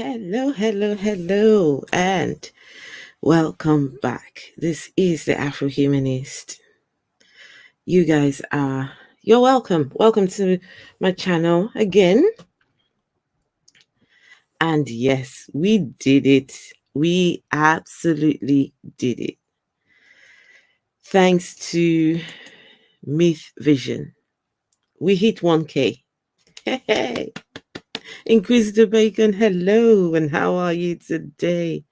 Hello, and welcome back. This is the Afro Humanist. You guys you're welcome. Welcome to my channel again. And yes, we did it. We absolutely did it. Thanks to Myth Vision. We hit 1K. Hey, Inquisitor Bacon, hello, and how are you today?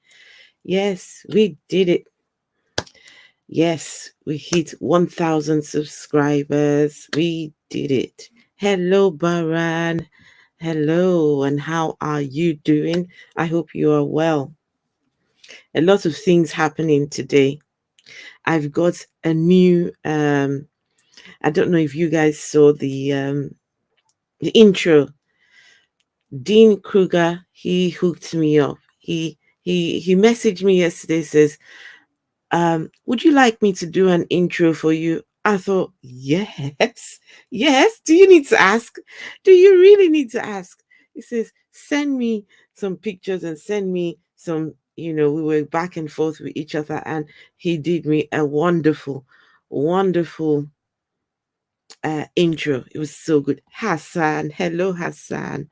Yes, we did it. Yes, we hit 1,000 subscribers. We did it. Hello, Baran. Hello, and how are you doing? I hope you are well. A lot of things happening today. I've got a new I don't know if you guys saw the intro. Dean Kruger, he hooked me up. He messaged me yesterday, says, would you like me to do an intro for you? I thought, yes, yes. Do you need to ask? Do you really need to ask? He says, send me some pictures and send me some, we were back and forth with each other, and he did me a wonderful intro. It was so good. Hassan, hello, Hassan.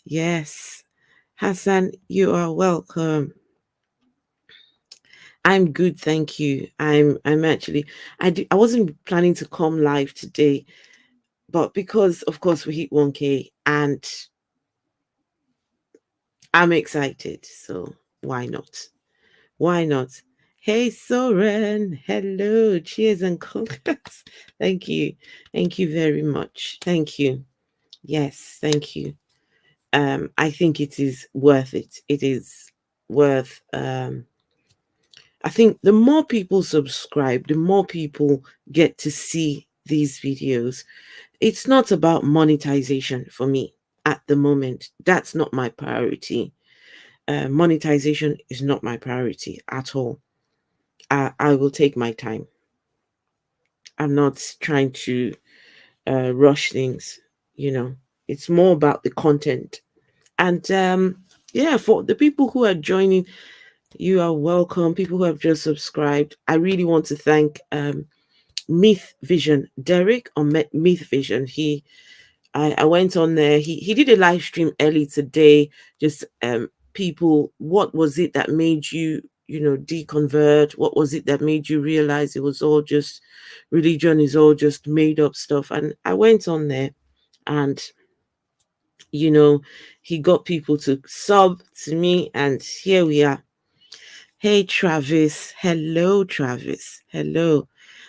Yes, Hassan, you are welcome. I'm good, thank you. I'm actually I wasn't planning to come live today, but because of course we hit 1K and I'm excited, so why not? Why not? Hey Soren, hello, cheers and congrats. Thank you. Thank you very much. Thank you. Yes, thank you. I think it is worth it. It is worth I think the more people subscribe, the more people get to see these videos. It's not about monetization for me at the moment. That's not my priority. Monetization is not my priority at all. I will take my time. I'm not trying to rush things, you know. It's more about the content. And yeah, for the people who are joining, you are welcome. People who have just subscribed, I really want to thank Myth Vision, Derek on Myth Vision. I went on there. He did a live stream early today. Just people, what was it that made you deconvert? What was it that made you realize it was all just religion is all just made up stuff? And I went on there, and he got people to sub to me, and here we are. Hey, Travis. Hello, Travis. Hello,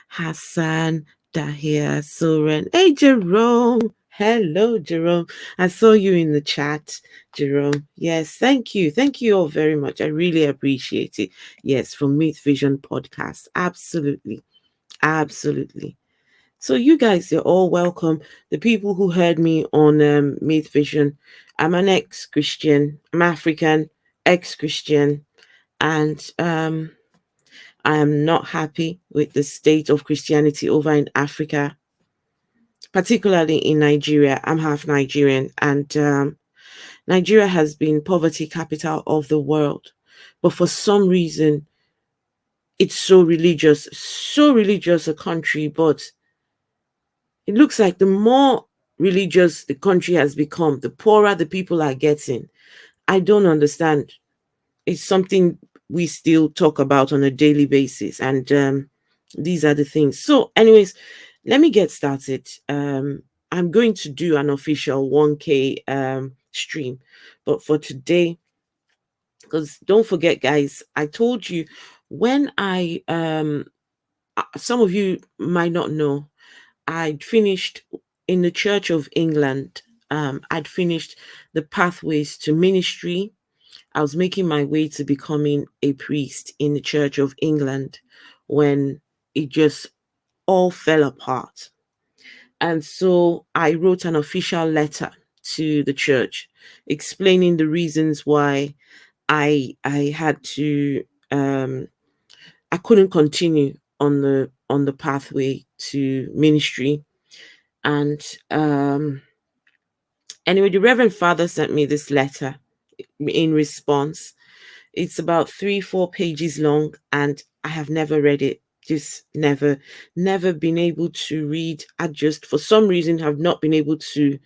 Hassan, Dahia, Soren. Hey, Jerome. Hello, Jerome. I saw you in the chat, Jerome. Yes, thank you. Thank you all very much. I really appreciate it. Yes, from Myth Vision Podcast. Absolutely. Absolutely. So you guys, you're all welcome. The people who heard me on Myth Vision, I'm an ex-Christian. I'm African, ex-Christian. And I am not happy with the state of Christianity over in Africa, particularly in Nigeria. I'm half Nigerian, and Nigeria has been poverty capital of the world. But for some reason, it's so religious a country, but it looks like the more religious the country has become, the poorer the people are getting. I don't understand. It's something we still talk about on a daily basis, and these are the things. So anyways, let me get started. I'm going to do an official 1K stream, but for today, because don't forget guys, I told you when I some of you might not know, I'd finished in the Church of England. I'd finished the pathways to ministry. I was making my way to becoming a priest in the Church of England when it just all fell apart. And so I wrote an official letter to the church explaining the reasons why I had to I couldn't continue on the pathway to ministry. And anyway, the Reverend Father sent me this letter in response. It's about 3-4 pages long, and I have never read it. Just never been able to read. I just, for some reason, have not been able to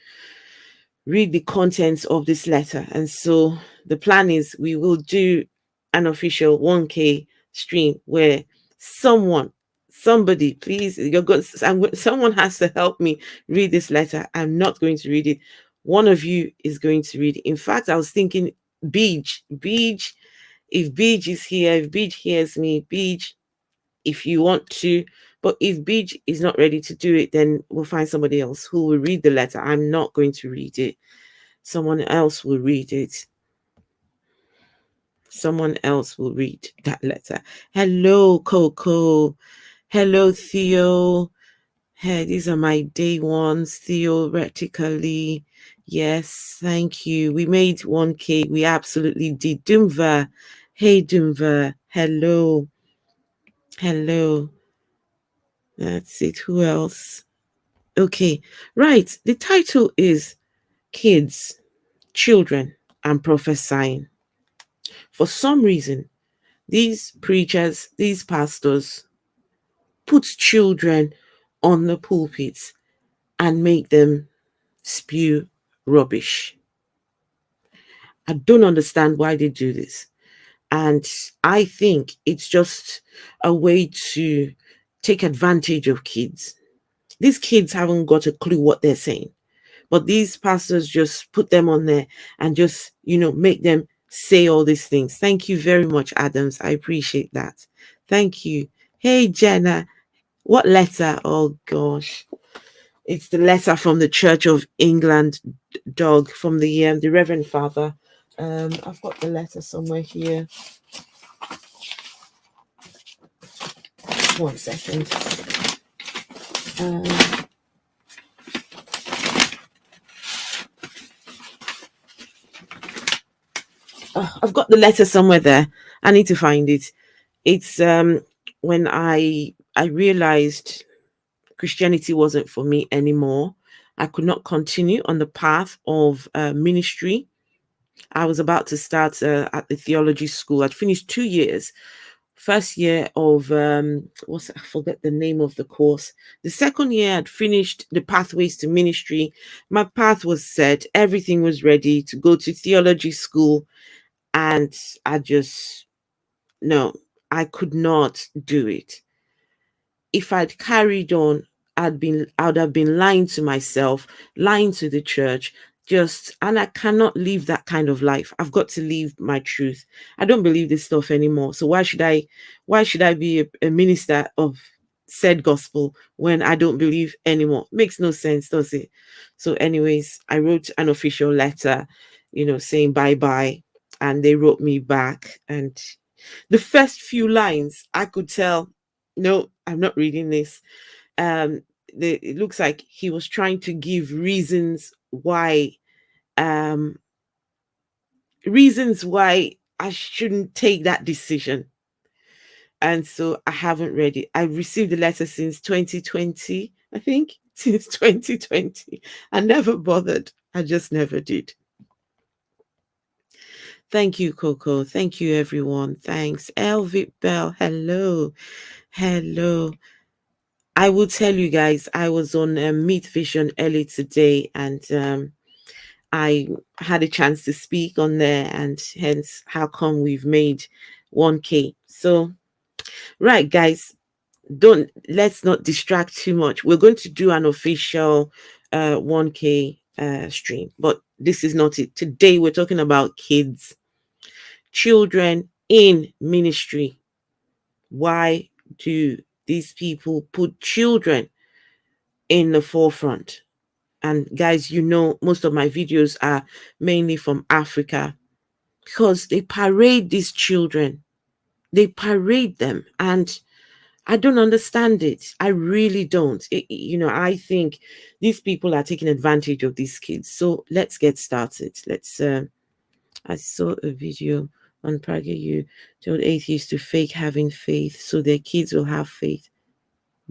read the contents of this letter. And so the plan is we will do an official 1K stream where somebody, please, someone has to help me read this letter. I'm not going to read it. One of you is going to read it. In fact, I was thinking Beej, if Beej is here, if Beej hears me, Beej, if you want to. But if Beej is not ready to do it, then we'll find somebody else who will read the letter. I'm not going to read it. Someone else will read it. Someone else will read that letter. Hello, Coco. Hello, Theo. Hey, these are my day ones, theoretically. Yes, thank you. We made 1K. We absolutely did. Dumva. Hey, Dumva. Hello. Hello. That's it. Who else? Okay. Right. The title is Kids, Children, and Prophesying. For some reason, these preachers, these pastors, put children on the pulpits and make them spew rubbish. I don't understand why they do this. And I think it's just a way to take advantage of kids. These kids haven't got a clue what they're saying. But these pastors just put them on there and just, make them say all these things. Thank you very much, Adams. I appreciate that. Thank you. Hey, Jenna. What letter? Oh, gosh. It's the letter from the Church of England, dog, from the Reverend Father. I've got the letter somewhere here. 1 second. I've got the letter somewhere there. I need to find it. It's when I realized Christianity wasn't for me anymore. I could not continue on the path of ministry. I was about to start at the theology school. I'd finished 2 years. First year of I forget the name of the course. The second year I'd finished the pathways to ministry. My path was set. Everything was ready to go to theology school. And I could not do it. If I'd carried on, I would have been lying to myself, lying to the church, and I cannot live that kind of life. I've got to live my truth. I don't believe this stuff anymore. So why should I be a minister of said gospel when I don't believe anymore? Makes no sense, does it? So anyways, I wrote an official letter, saying bye-bye, and they wrote me back. And the first few lines, I could tell, no, I'm not reading this. It looks like he was trying to give reasons why I shouldn't take that decision. And so I haven't read it. I received the letter since 2020, I think, since 2020. I never bothered. I just never did. Thank you, Coco. Thank you, everyone. Thanks. Elvit Bell. Hello. I will tell you guys, I was on Meet Vision early today, and I had a chance to speak on there, and hence how come we've made 1K. So, right, guys, let's not distract too much. We're going to do an official 1K stream, but this is not it. Today, we're talking about kids, children in ministry. Why do these people put children in the forefront? And guys, most of my videos are mainly from Africa, because they parade these children. They parade them, and I don't understand it. I really don't. I think these people are taking advantage of these kids. So let's get started. I saw a video on PragerU told atheists to fake having faith so their kids will have faith.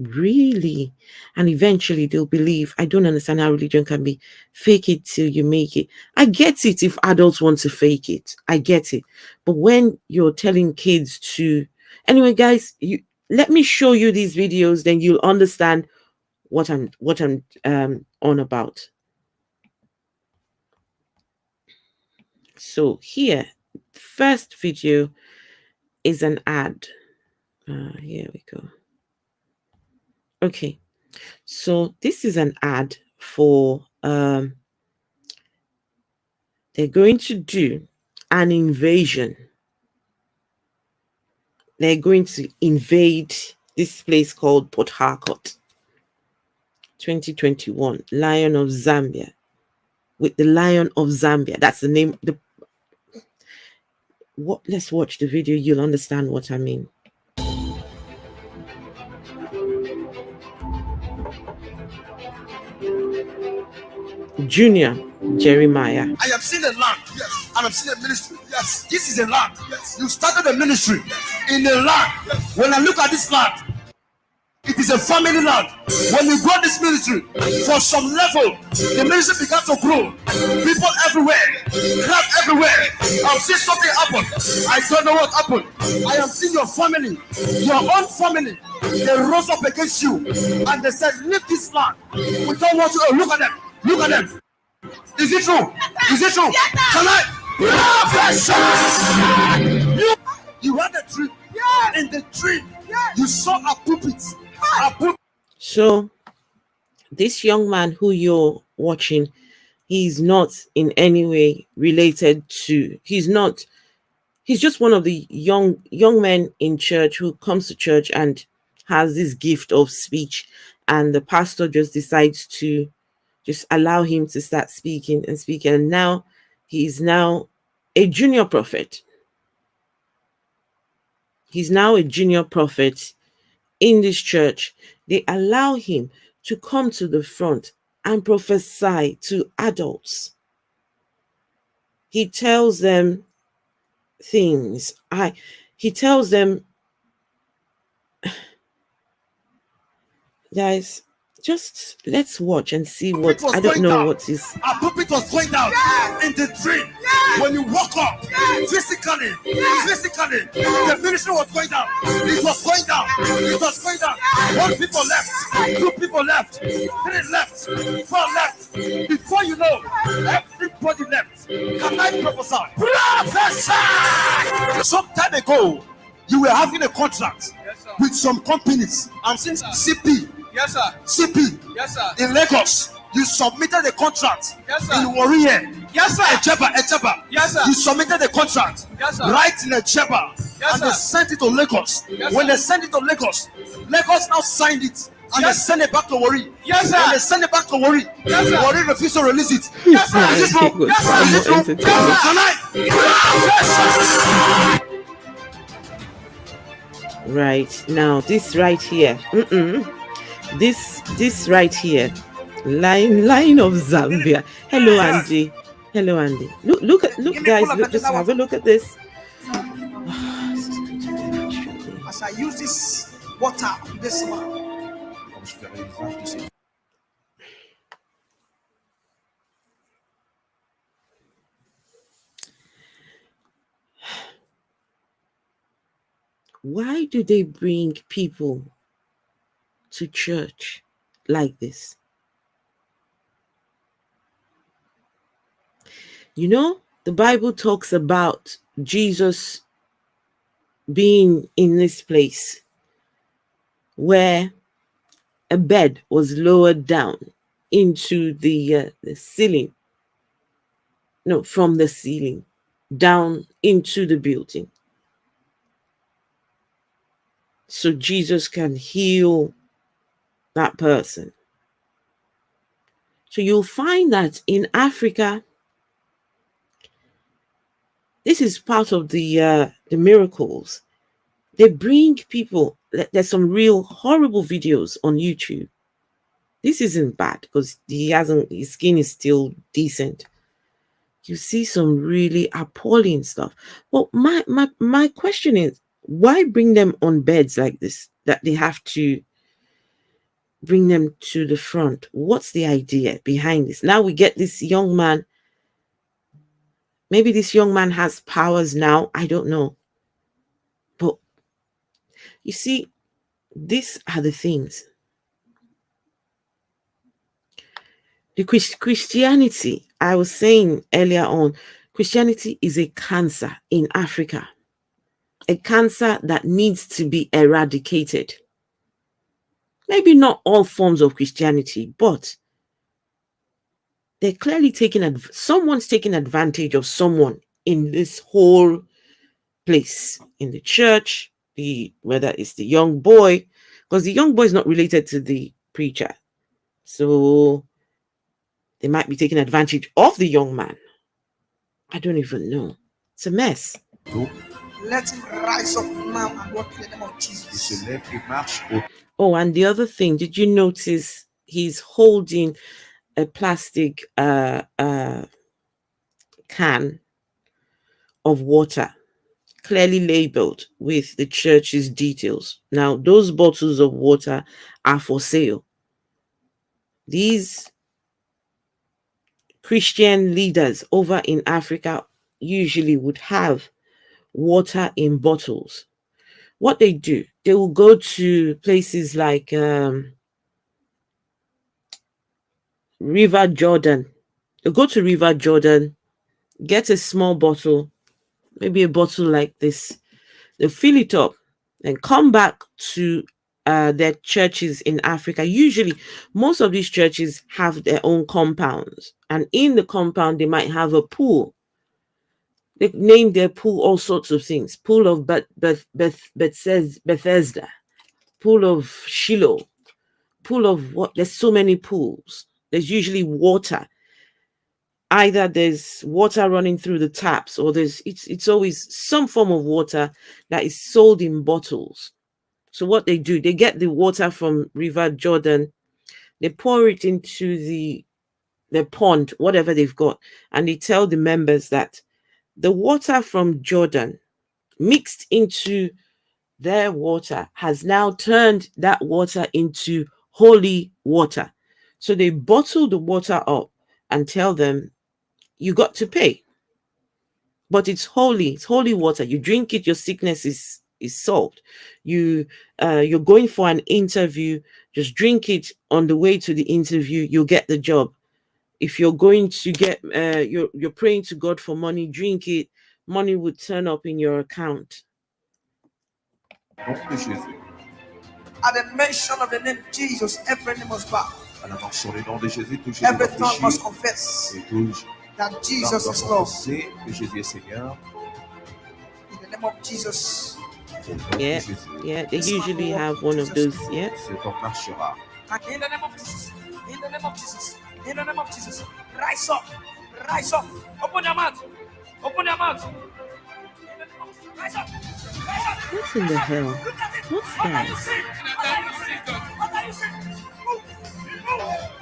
Really? And eventually they'll believe. I don't understand how religion can be fake it till you make it. I get it if adults want to fake it. I get it. But when you're telling kids to, anyway, guys, let me show you these videos, then you'll understand what I'm on about. So here, first video is an ad. Here we go. Okay, so this is an ad for they're going to do an invasion. They're going to invade this place called Port Harcourt. 2021, Lion of Zambia. With the Lion of Zambia. That's the name. Let's watch the video. You'll understand what I mean. Junior Jeremiah. I have seen a land, yes, and I've seen a ministry. Yes, this is a land. Yes, you started a ministry in a land. Yes. When I look at this land, it is a family land. When you grow this ministry, for some level, the ministry began to grow. People everywhere, crowd everywhere. I've seen something happen. I don't know what happened. I have seen your family, your own family. They rose up against you and they said, leave this land. We don't want to. Oh, look at them. Look at them. Is it true? Is it true? Can I? You had a dream. In the dream, you saw a pulpit. So, this young man who you're watching, he's not in any way related to. He's just one of the young men in church who comes to church and has this gift of speech, and the pastor just decides to just allow him to start speaking and speaking. And now he's now a junior prophet. He's now a junior prophet in this church. They allow him to come to the front and prophesy to adults. He tells them things. He tells them, guys, just let's watch and see what I don't know what is. Our pulpit was going down in the dream. When you woke up, physically, the ministry was going down. It was going down. It was going down. 1 people left, 2 people left, 3 left, 4 left. Before you know, everybody left. Can I prophesy? Prophesy! Some time ago, you were having a contract with some companies. I'm saying CP. Yes, sir. CP. Yes, sir. In Lagos, you submitted a contract. Yes, sir. In Warrior. Yes, sir. Echeba. Yes, sir. You submitted a contract. Yes, sir. Right in Echeba. Yes, and sir. they sent it to Lagos. Yes, when sir. they sent it to Lagos, Lagos now signed it. And Yes. they send it back to Warri. Yes, sir. When they send it back to Warri, Yes, sir. Warri refused to release it. Yes, sir. Is it true? Yes, sir. Is it true? Yes, sir. Can I? Right now, this right here. This right here. Line of Zambia. Hello, Andy. Hello, Andy. Look guys, just have a look at this. As I use this water, this one. Why do they bring people to church like this? You know, the Bible talks about Jesus being in this place where a bed was lowered down into the ceiling. No, from the ceiling down into the building. So Jesus can heal that person. So you'll find that in Africa, this is part of the miracles. They bring people. There's some real horrible videos on YouTube. This isn't bad because his skin is still decent. You see some really appalling stuff. Well, my question is, why bring them on beds like this that they have to bring them to the front. What's the idea behind this? Now we get this young man. Maybe this young man has powers now. I don't know. But you see, these are the things. The Christianity, I was saying earlier on, Christianity is a cancer in Africa. A cancer that needs to be eradicated. Maybe not all forms of Christianity, but they're clearly someone's taking advantage of someone in this whole place, in the church, whether it's the young boy, because the young boy is not related to the preacher. So they might be taking advantage of the young man. I don't even know. It's a mess. Let him rise up now and walk in the name of Jesus. Oh, and the other thing, did you notice he's holding a plastic can of water, clearly labeled with the church's details. Now, those bottles of water are for sale. These Christian leaders over in Africa usually would have water in bottles. What they do, they will go to places like River Jordan. They'll go to River Jordan, get a small bottle, maybe a bottle like this. They'll fill it up and come back to their churches in Africa. Usually, most of these churches have their own compounds. And in the compound, they might have a pool. They name their pool all sorts of things. Pool of Bethesda, pool of Shiloh, pool of what? There's so many pools. There's usually water. Either there's water running through the taps, or it's always some form of water that is sold in bottles. So what they do, they get the water from River Jordan, they pour it into the pond, whatever they've got, and they tell the members that the water from Jordan mixed into their water has now turned that water into holy water. So they bottle the water up and tell them, you got to pay. But it's holy. It's holy water. You drink it, your sickness is solved. You're going for an interview, just drink it on the way to the interview, you'll get the job. If you're going to get you're praying to God for money, drink it, money would turn up in your account. At the mention of the name Jesus, every name must bow. Every tongue must confess that Jesus is Lord. In the name of Jesus. Yeah, they usually have one of those, yeah. In the name of Jesus, in the name of Jesus, in the name of Jesus, rise up, rise up, open your mouth, open your mouth. Rise up, rise up. What in the hell? What's that? What are you saying? Move, move.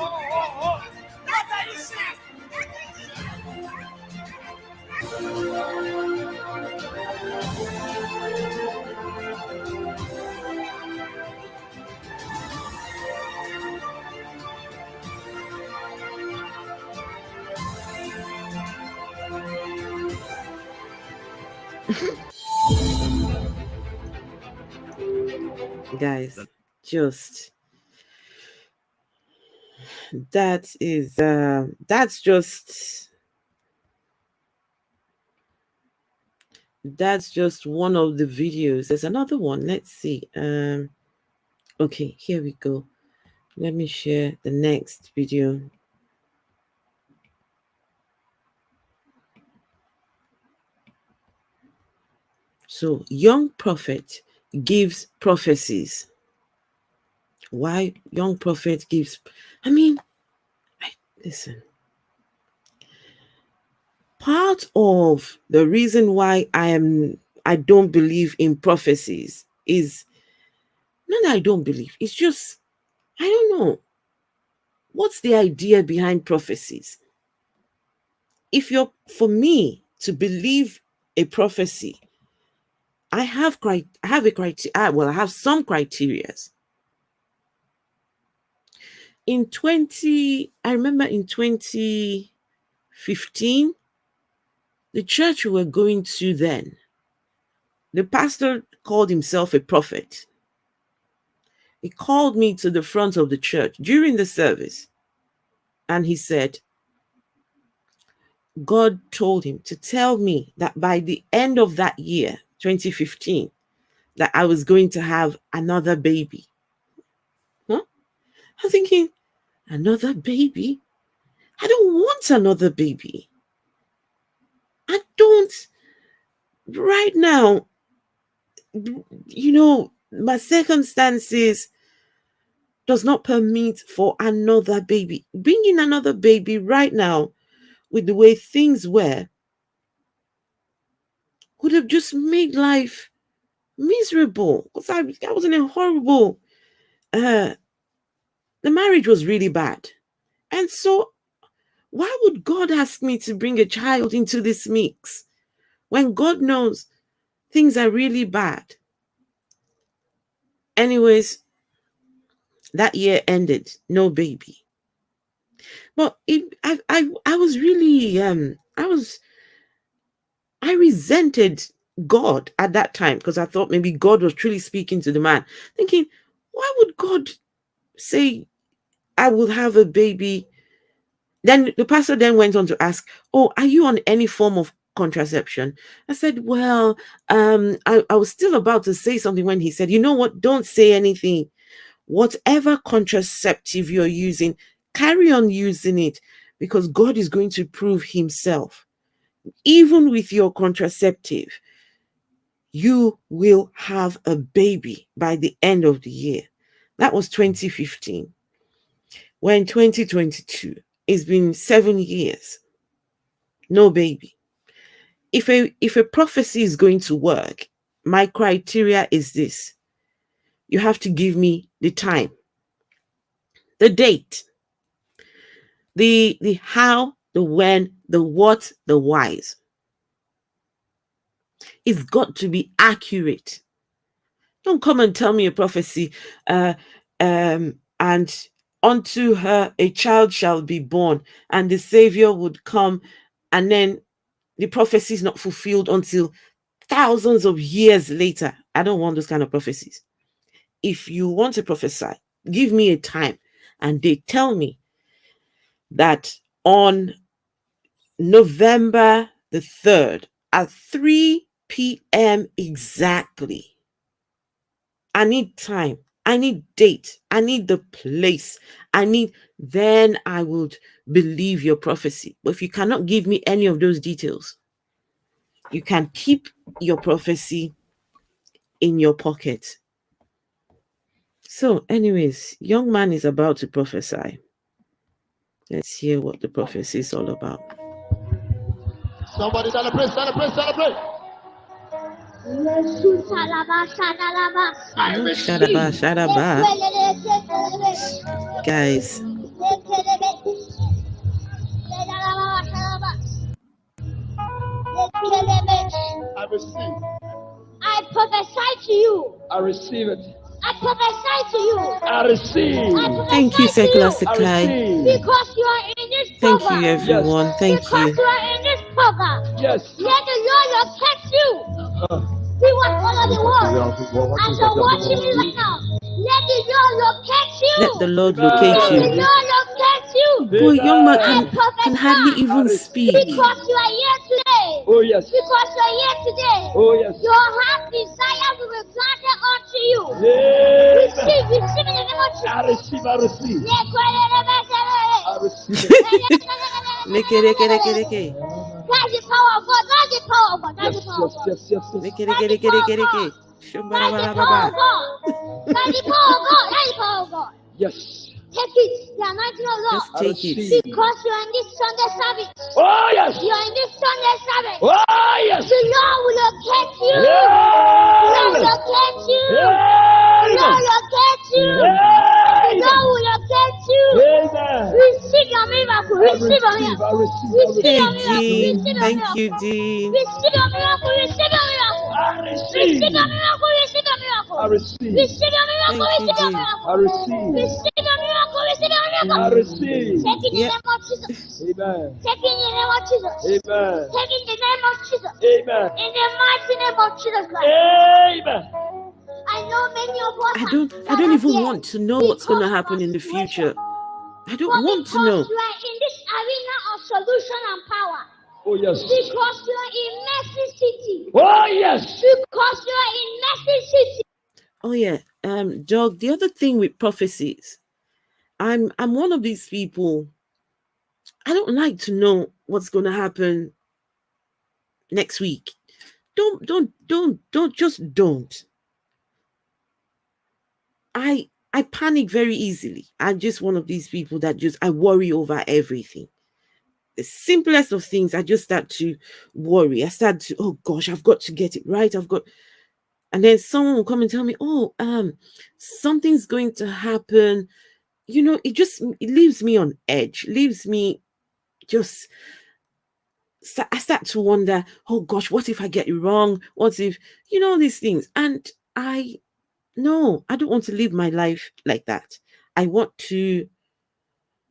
Oh. What are you saying? Guys, just that's just one of the videos. There's another one. Let's see. Okay, here we go. Let me share the next video. So, young prophet gives prophecies. Why young prophet gives? Listen. Part of the reason why I don't believe in prophecies is not that I don't believe. It's just I don't know. What's the idea behind prophecies? For me to believe a prophecy, I have a criteria. Well, I have some criterias. I remember in 2015, the church we were going to then, the pastor called himself a prophet. He called me to the front of the church during the service, and he said, God told him to tell me that by the end of that year, 2015, that I was going to have another baby. Huh? I'm thinking, another baby? I don't want another baby. I don't. Right now, my circumstances does not permit for another baby. Bringing another baby right now, with the way things were, would have just made life miserable. Because I was in a horrible, the marriage was really bad. And so why would God ask me to bring a child into this mix when God knows things are really bad? Anyways, that year ended, no baby. But I was really, I resented God at that time, because I thought maybe God was truly speaking to the man, thinking, why would God say I will have a baby? Then the pastor then went on to ask, oh, are you on any form of contraception? I said, well, I was still about to say something when he said, you know what, don't say anything. Whatever contraceptive you're using, carry on using it, because God is going to prove himself. Even with your contraceptive, you will have a baby by the end of the year. That was 2015. We're in 2022. It's been 7 years. No baby. If a prophecy is going to work, my criteria is this. You have to give me the time, the date, the how, the when, the what, the whys. It's got to be accurate. Don't come and tell me a prophecy, and unto her a child shall be born, and the Savior would come, and then the prophecy is not fulfilled until thousands of years later. I don't want those kind of prophecies. If you want to prophesy, give me a time, and they tell me that on November the 3rd at 3 p.m. exactly. I need time. I need date. I need the place. Then I would believe your prophecy. But if you cannot give me any of those details, you can keep your prophecy in your pocket. So, anyways, young man is about to prophesy. Let's hear what the prophecy is all about. Somebody celebrate, celebrate, celebrate. Shadaba. Guys. I receive. I prophesy to you. I receive it. I prophesy to you. I receive. Thank you, Secular Sakai. Because you are in this Thank program. you, everyone. Yes. Thank because you. you are in this program. Yes. Let the Lord locate you. See what all of the world. As you're watching me right now, let the Lord locate you. Let the Lord locate Let you. the Lord locate you. Boy, young man I can hardly even speak. Because you are here today. Oh, yes. Because you are here today. Oh, yes. Your heart desire will be granted unto you. Yes. Receive in the name of Jesus. I receive, I receive. I receive Leke. That's the power of God. That's the power of God. That's the power of God. Yes. Leke. That's the power of God. That's the power of God. That's the power of God. Yes. Take it, the anointing of Lord. Just take it. Because you are in this Sunday service. Oh, yes. You are in this Sunday service. Oh, yes. The Lord will locate you. Yes. The Lord will locate you. Yes. The Lord will locate you. Yes. The Lord will locate you. Amen. Receive your miracle. Receive your miracle. I receive. Receive Hey, your miracle. Dean. Receive your Thank miracle. you, Dean. Receive your miracle. Receive your miracle. I receive. Receive your miracle, receive your miracle. I receive. Receive your miracle, Thank you, receive your Jesus. miracle. I receive. Receive your miracle, receive your I miracle. receive. Take in the Yeah. name of Jesus. Amen. Take in the name of Jesus. Amen. Take in the name of Jesus. Amen. In the mighty name of Jesus Christ. Amen. I know many of us I are don't even here want to know what's going to because of happen our in the situation. future. I don't But want to because know. you are in this arena of solution and power. Oh yes. Because you are in Mercy City. Oh yes. Because you are in Mercy City. Oh yeah. Doug, the other thing with prophecies, I'm one of these people. I don't like to know what's going to happen next week. Don't just don't. I panic very easily. I'm just one of these people that I worry over everything. The simplest of things, I just start to worry. I start to, oh gosh, I've got to get it right. And then someone will come and tell me, oh, something's going to happen. It leaves me on edge, leaves me just, I start to wonder, oh gosh, what if I get it wrong? What if, these things? And no, I don't want to live my life like that. I want to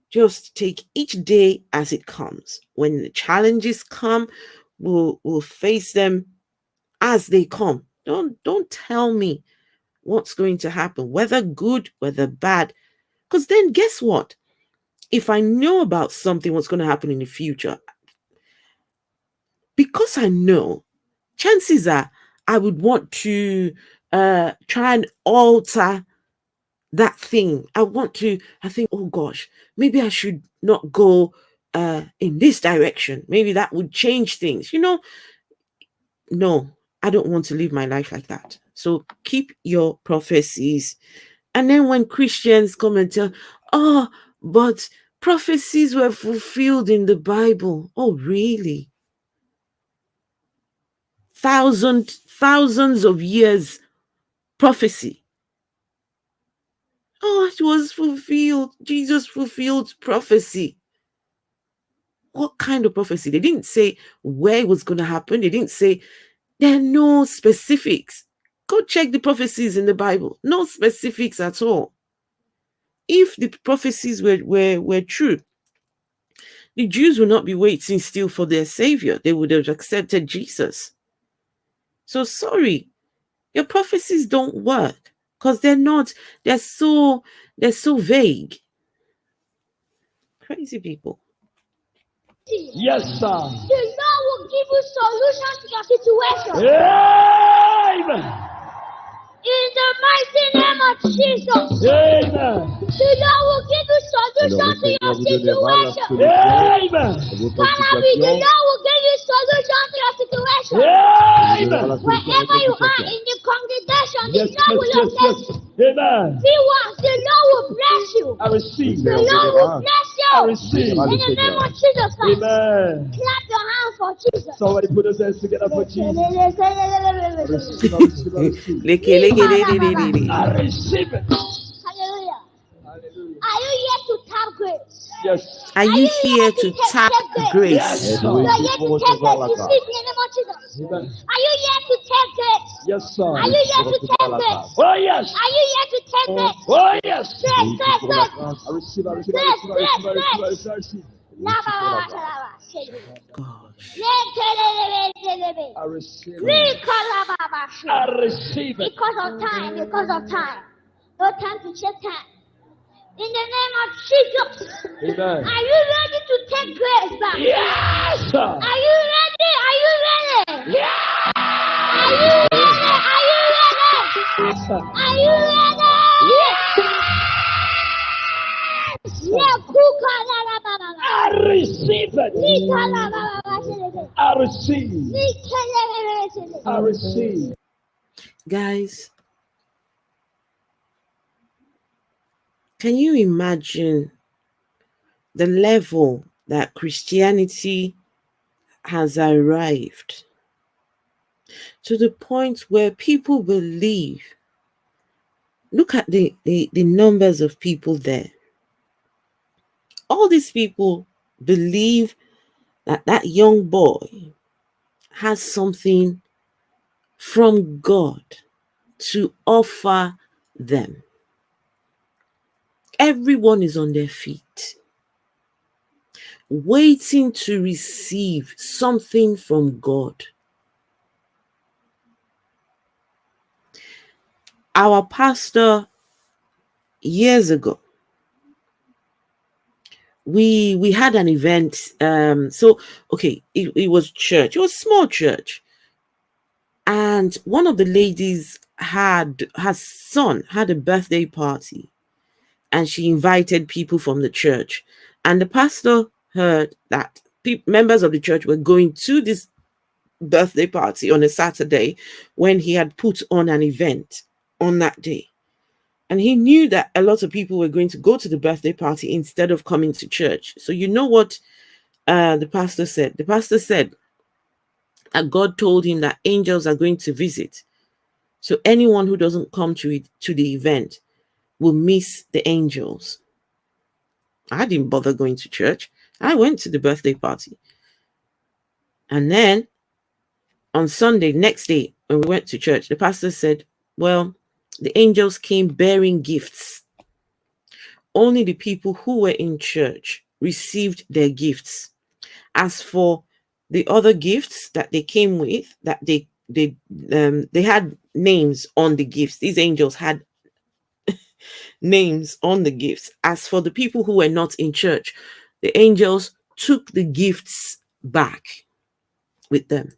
just take each day as it comes. When the challenges come, we'll face them as they come. Don't tell me what's going to happen, whether good, whether bad. Because then guess what? If I know about something, what's going to happen in the future, because I know, chances are I would want to try and alter that thing. I think, oh gosh, maybe I should not go in this direction. Maybe that would change things. No, I don't want to live my life like that. So keep your prophecies. And then when Christians come and tell, oh, but prophecies were fulfilled in the Bible. Oh, really? Thousands of years prophecy. Oh, it was fulfilled. Jesus fulfilled prophecy. What kind of prophecy? They didn't say where it was going to happen. They didn't say, there are no specifics. Go check the prophecies in the Bible. No specifics at all. If the prophecies were true, the Jews would not be waiting still for their savior. They would have accepted Jesus. So sorry, your prophecies don't work because they're so vague. Crazy people. Yes, sir. The Lord will give you solution to your situation. Amen. In the mighty name of Jesus. Amen. The Lord will give you solution to your situation. Amen. Finally, the Lord will give you solution to your situation. Amen. Wherever you are in the congregation, the Yes, Lord will yes, bless yes. you. Amen. Viewers, the Lord will bless you. I receive. The Lord will bless you. I receive. In the name of Jesus Christ. Amen. Clap your hands for Jesus. Somebody put those hands together for Jesus. I receive, I receive, I receive. I receive it. Hallelujah. Hallelujah. Are you here to tap grace? Yes. Are you here to tap grace? Yes, You sir. are here to take grace. You see in the name of Jesus. Amen. Are you here to take grace? Yes, sir. Are you here to take grace? Oh, yes. Are you here to take grace? Oh, yes. Grace, grace, grace. I receive, I receive, I receive, I receive, I receive, I receive, I receive. Gosh. I receive it. I receive it. Because of time, because of time. No time to check time. In the name of Jesus. Amen. Are you ready to take grace back? Yes, sir. Are you ready? Are you ready? Yes. Are you ready? Are you ready? Yes, sir. Are you ready? I receive it. I receive. I receive. Guys, can you imagine the level that Christianity has arrived? To the point where people believe, look at the numbers of people there. All these people believe that young boy has something from God to offer them. Everyone is on their feet, waiting to receive something from God. Our pastor, years ago, we had an event. It was church. It was small church, and one of the ladies her son had a birthday party, and she invited people from the church. And the pastor heard that members of the church were going to this birthday party on a Saturday when he had put on an event on that day. And he knew that a lot of people were going to go to the birthday party instead of coming to church. So you know what the pastor said? The pastor said that God told him that angels are going to visit. So anyone who doesn't come to the event will miss the angels. I didn't bother going to church. I went to the birthday party. And then on Sunday, next day, when we went to church, the pastor said, well, the angels came bearing gifts. Only the people who were in church received their gifts. As for the other gifts that they came with, that they had names on the gifts. These angels had names on the gifts. As for the people who were not in church, the angels took the gifts back with them.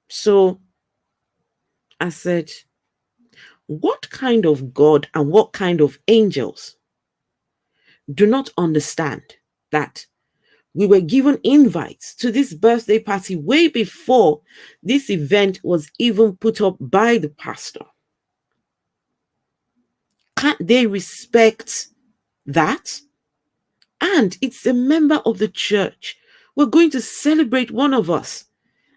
So I said, what kind of God and what kind of angels do not understand that we were given invites to this birthday party way before this event was even put up by the pastor? Can't they respect that? And it's a member of the church. We're going to celebrate one of us.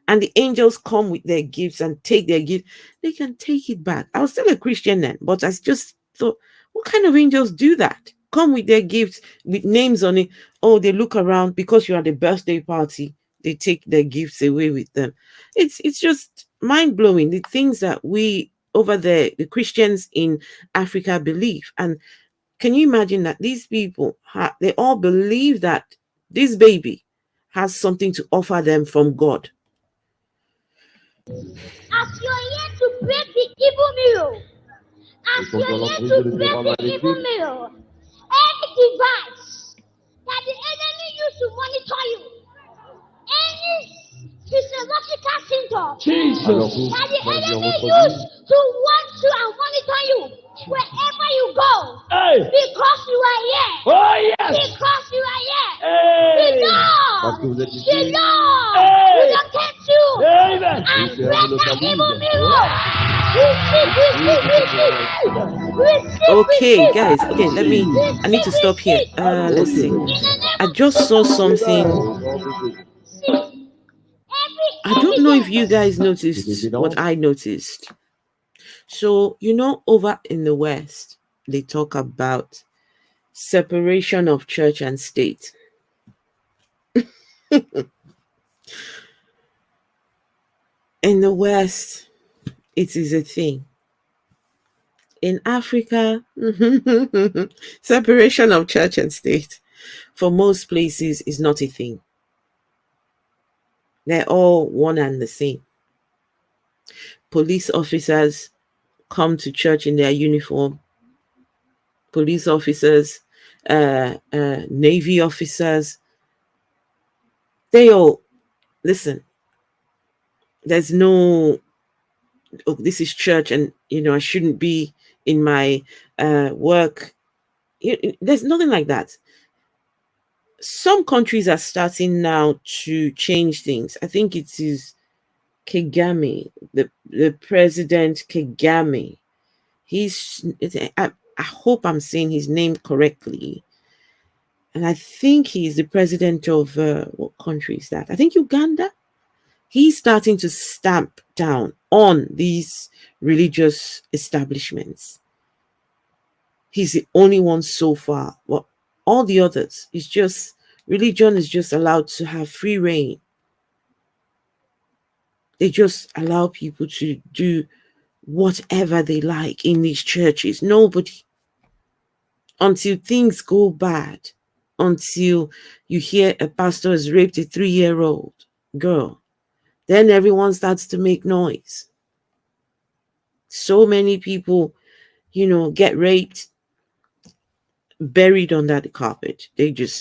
And the angels come with their gifts and take their gift. They can take it back. I was still a Christian then, but I just thought, what kind of angels do that? Come with their gifts with names on it. Oh, they look around because you're at the birthday party. They take their gifts away with them. It's just mind-blowing, the things that we over there, the Christians in Africa, believe. And can you imagine that these people, they all believe that this baby has something to offer them from God. As you're here to break the evil mirror, as you're here to break the evil mirror, any device that the enemy used to monitor you, any physiological symptom that the enemy used to watch you and monitor you wherever you go, because you are here. Because you are here. The Lord will locate you and break that evil mirror. Okay, guys. Okay, I need to stop here. Let's see. I just saw something. I don't know if you guys noticed what I noticed. So, over in the West, they talk about separation of church and state. In the West, it is a thing. In Africa, separation of church and state for most places is not a thing. They're all one and the same. Police officers come to church in their uniform. Police officers, Navy officers, they all, listen, there's no, oh, this is church and, I shouldn't be in my work. There's nothing like that. Some countries are starting now to change things. I think it is Kagame, the president Kagame. I hope I'm saying his name correctly. And I think he's the president of, what country is that? I think Uganda. He's starting to stamp down on these religious establishments. He's the only one so far. Well, all the others, religion is just allowed to have free reign. They just allow people to do whatever they like in these churches. Nobody. Until things go bad. Until you hear a pastor has raped a 3-year-old girl. Then everyone starts to make noise. So many people, get raped, buried under the carpet.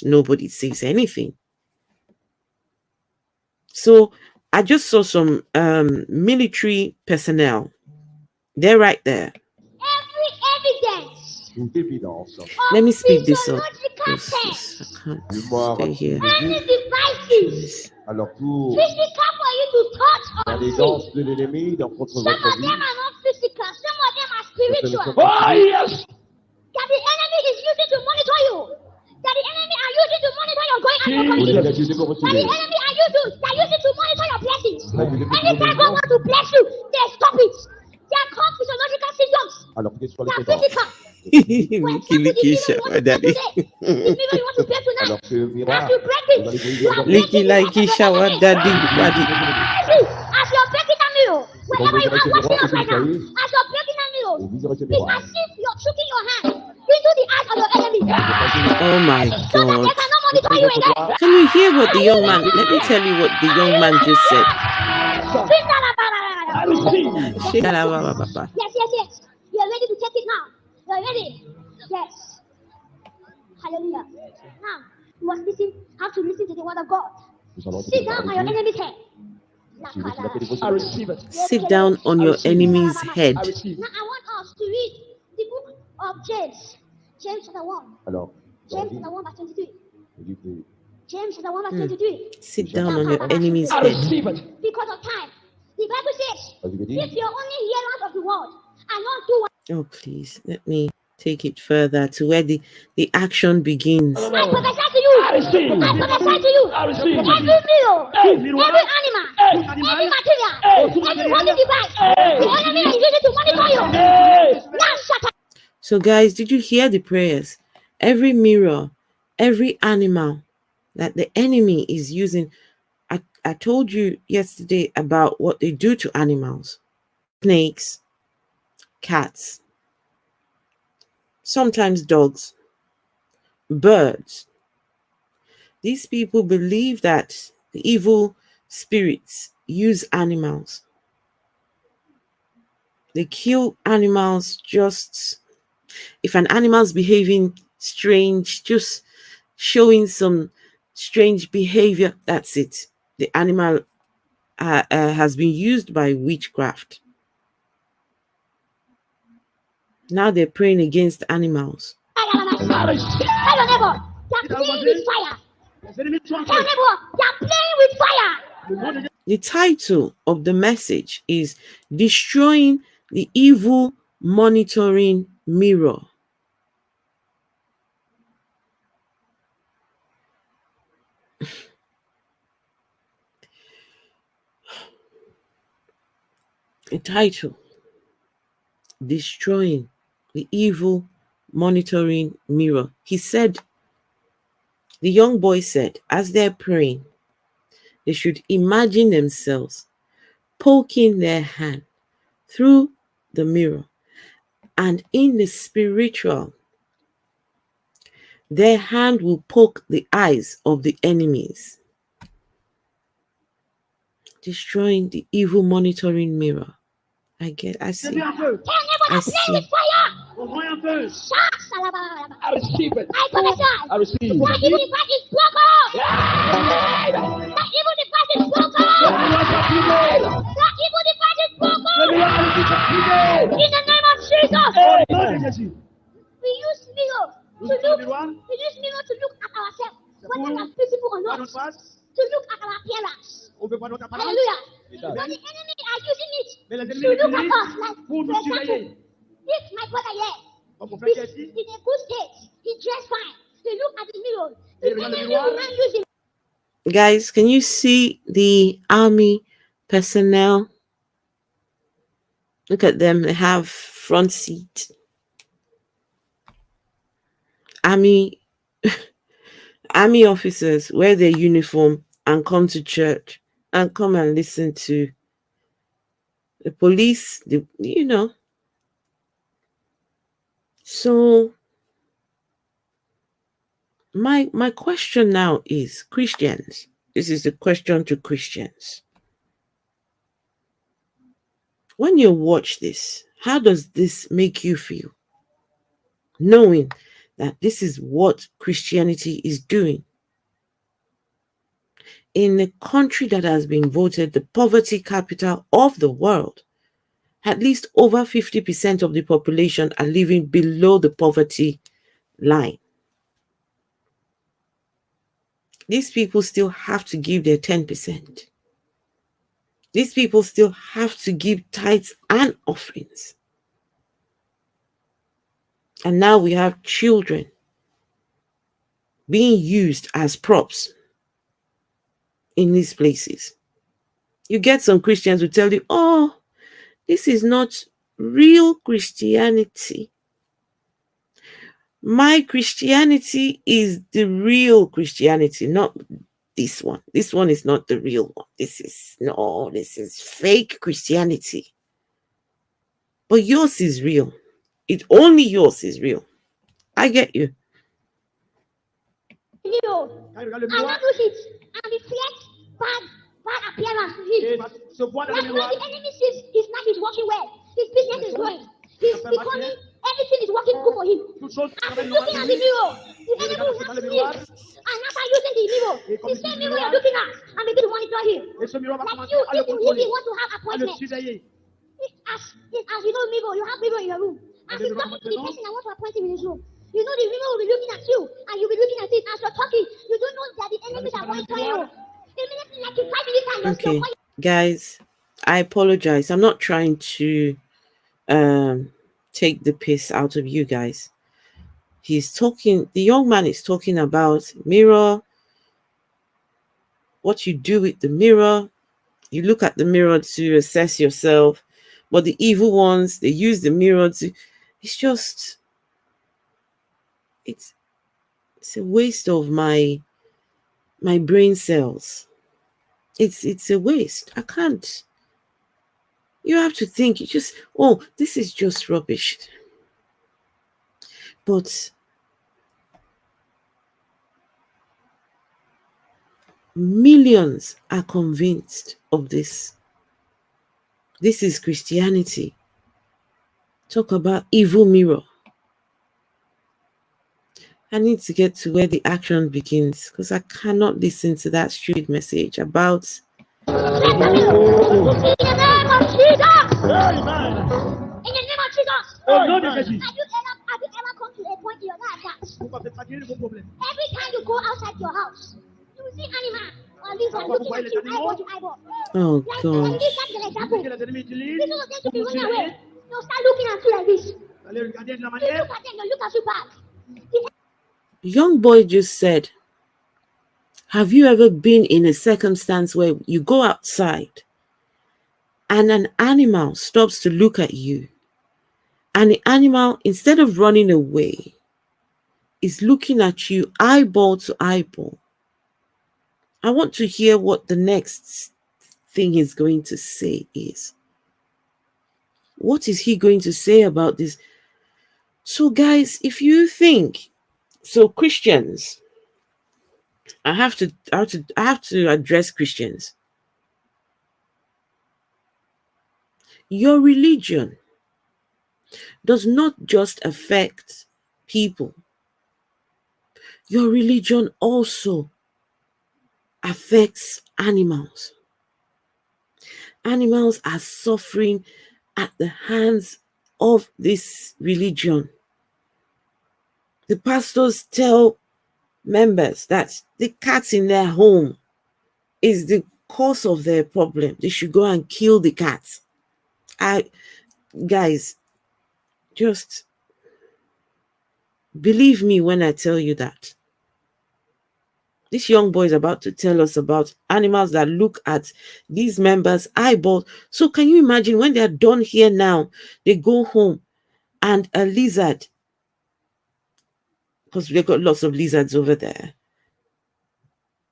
Nobody says anything. So I just saw some military personnel. They're right there. Every evidence. Let me speed this up. Physiological I can't Mémoire stay here. Any devices Alors pour physical for you to touch or see. l'élégance de l'ennemi dans contre Some votre of vie, them are not physical, some of them are ce ne spiritual. sont pas physiques, That the enemy is using to monitor you. That the enemy are using to monitor your going and your vous coming les in. accusez pour That the retirer. enemy are using to monitor your blessings. Accusez pour Anytime God wants to bless you, they stop it. They are called physiological symptoms. Alors que sur They les are copains. physical. For example, the mirror you want to pray daddy. today. The mirror you want to pray tonight. Alors que As miroir, you break it, vous allez you are briller. breaking the heart of your shower enemy. daddy body. As you're breaking that mirror, wherever you are watching us right now, as you're breaking that mirror, Et viserez ce it's miroir. as if you're shooting your hand into the eyes of your enemy. Oh my So that God. they cannot monitor you again. Can you hear what the young man, let me tell you what the young man just said. Yes. You're ready to take it now. You're ready. Yes. Hallelujah. Now, you must have to listen to the word of God. Nous allons Sit down on your enemy's head. Si vous souhaitez les I receive it. Sit down on your enemy's head. I receive Now, it. I want us to read the book of James. James chapter 1. Alors, James chapter 1 verse 23. il dit que James chapter 1 verse 23. Sit down on your enemy's I head. receive it. Because of time. The Bible says, vas-y, vas-y. if you're only hearers of the word and not doers, Oh, please, let me take it further to where the action begins. I prophesy to you. I receive. I prophesy to you. I receive. Every mirror, every Hey. animal, Hey. every material, Hey. every holy device, Hey. the enemy is using to monitor you. Hey. Now shut up. So, guys, did you hear the prayers? Every mirror, every animal that the enemy is using. I told you yesterday about what they do to animals. Snakes, cats, sometimes dogs, birds. These people believe that the evil spirits use animals. They kill animals just if an animal's behaving strange, just showing some strange behavior, that's it. The animal has been used by witchcraft. Now they're praying against animals. Tell your neighbor, you're playing with fire. Tell your neighbor, you're playing with fire. The title of the message is Destroying the Evil Monitoring Mirror. The title, Destroying the Evil Monitoring Mirror. He said, the young boy said, as they're praying, they should imagine themselves poking their hand through the mirror, and in the spiritual, their hand will poke the eyes of the enemies, destroying the evil monitoring mirror. I see. Tell your neighbor, I you're playing see. with fire. I receive it. I prophesy. I receive That it. evil device is broken. That evil device is broken. That evil device is broken. In the name of Jesus. We use mirror to look at ourselves, whether we are beautiful or not, to look at our appearance. Hallelujah. But the enemy are using it to look at us like, for example, this my brother here. He's in a good state. He dressed fine. They look at the mirror. The enemy will not use him. Guys, can you see the army personnel? Look at them. They have front seat. Army officers wear their uniform and come to church and come and listen to the police, So my question now is, Christians, this is the question to Christians. When you watch this, how does this make you feel? Knowing that this is what Christianity is doing. In a country that has been voted the poverty capital of the world, at least over 50% of the population are living below the poverty line. These people still have to give their 10%. These people still have to give tithes and offerings. And now we have children being used as props in these places. You get some Christians who tell you, oh, this is not real Christianity. My Christianity is the real Christianity, not this one. This one is not the real one. This is fake Christianity. But yours is real. Only yours is real. I get you. And not lose it and reflect bad appearance to him. When the enemy sees his life is working well, his business is growing, he's becoming, everything is working good for him. As he's looking at the mirror, the enemy will not see him. And after using the mirror, the same mirror you're looking at, and begin to monitor him. Like you, if you want to have appointment, as you know mirror, you have mirror in your room. As you talk to the person, I want to appoint him in his room. You know the mirror will be looking at you, and you'll be looking at it as you're talking. You don't know that the enemies are monitoring you. Immediately, like in 5 minutes time, okay, guys, I apologize. I'm not trying to take the piss out of you guys. The young man is talking about mirror, what you do with the mirror. You look at the mirror to assess yourself, but the evil ones, they use the mirror to, it's a waste of my brain cells. It's a waste. I can't. You have to think, this is just rubbish. But millions are convinced of this. This is Christianity. Talk about evil mirror. I need to get to where the action begins, because I cannot listen to that stupid message about. In the name of Jesus! Amen. In the name of Jesus! Have you ever come to a point in your life that every time you go outside your house, you will see animals or lizards looking at you eyeball to eyeball? Oh, like, God. Like this, that's an example. People are going to be running away. They'll start looking at you like this. You look at them, they'll look at you back. Young boy just said, have you ever been in a circumstance where you go outside and an animal stops to look at you, and the animal, instead of running away, is looking at you eyeball to eyeball? I want to hear what the next thing he's going to say is. What is he going to say about this? So, guys, if you think, so Christians, I have to address Christians. Your religion does not just affect people. Your religion also affects animals. Animals are suffering at the hands of this religion. The pastors tell members that the cat in their home is the cause of their problem. They should go and kill the cat. Guys, just believe me when I tell you that. This young boy is about to tell us about animals that look at these members' eyeballs. So can you imagine when they're done here now, they go home and a lizard, because we've got lots of lizards over there,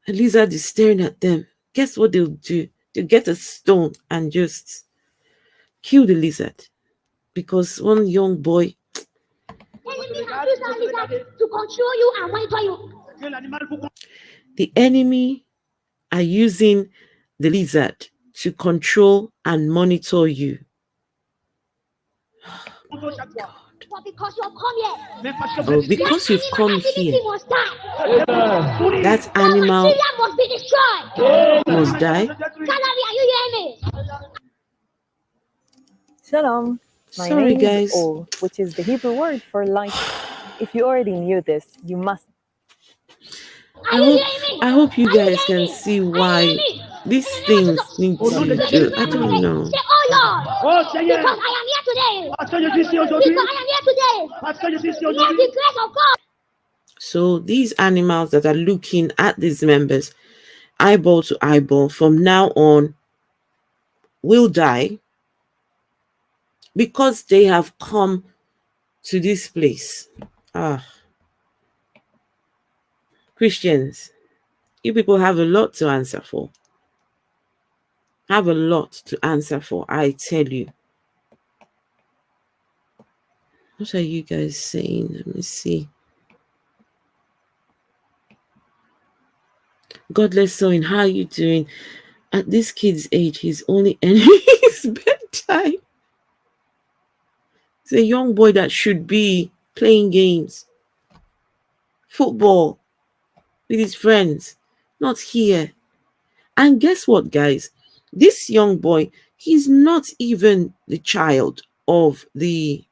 a lizard is staring at them. Guess what they'll do? They'll get a stone and just kill the lizard because one young boy. Enemy has used that lizard to control you and monitor you. The enemy are using the lizard to control and monitor you. But because you have come here, Oh, because you've come here, must die. that animal Must be destroyed. must die. Salary, are you hearing me? Shalom. My Sorry, name guys. is Ol, which is the Hebrew word for light. If you already knew this, you must. I hope you guys can see why these things need to do. I don't know. Say, oh Lord, because I am here today. Because I am here today. Let the grace of God. So these animals that are looking at these members, eyeball to eyeball, from now on, will die because they have come to this place. Christians, you people have a lot to answer for. Have a lot to answer for, I tell you. What are you guys saying? Let me see. Godless Sewing, how are you doing? At this kid's age, his only enemy is bedtime. He's a young boy that should be playing games, football with his friends, not here. And guess what, guys? This young boy, he's not even the child of the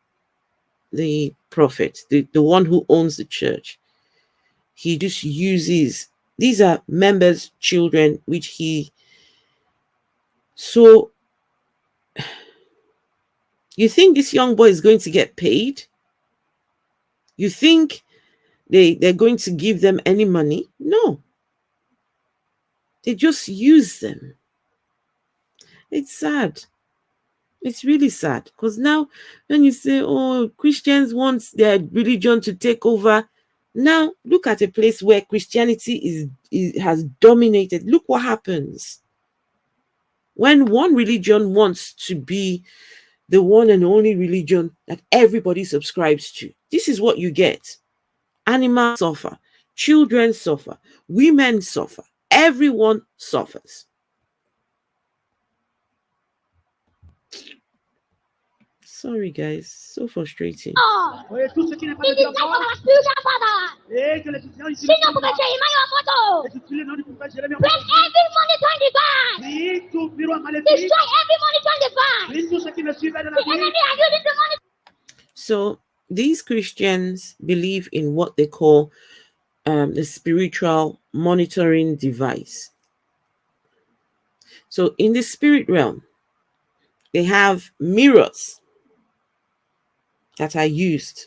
prophet, the one who owns the church. He just uses, these are members' children, which he, so you think this young boy is going to get paid? You think they're going to give them any money? No. They just use them. It's sad. It's really sad. Because now when you say, oh, Christians want their religion to take over, now look at a place where Christianity has dominated. Look what happens. When one religion wants to be the one and only religion that everybody subscribes to, this is what you get. Animals suffer, children suffer, women suffer, everyone suffers. Sorry, guys, so frustrating. It is time for our spiritual father. Sing up over Jeremiah photo. Break every monitoring device. Destroy every monitoring device. The enemy are using the money. So these Christians believe in what they call the spiritual monitoring device. So in the spirit realm, they have mirrors that are used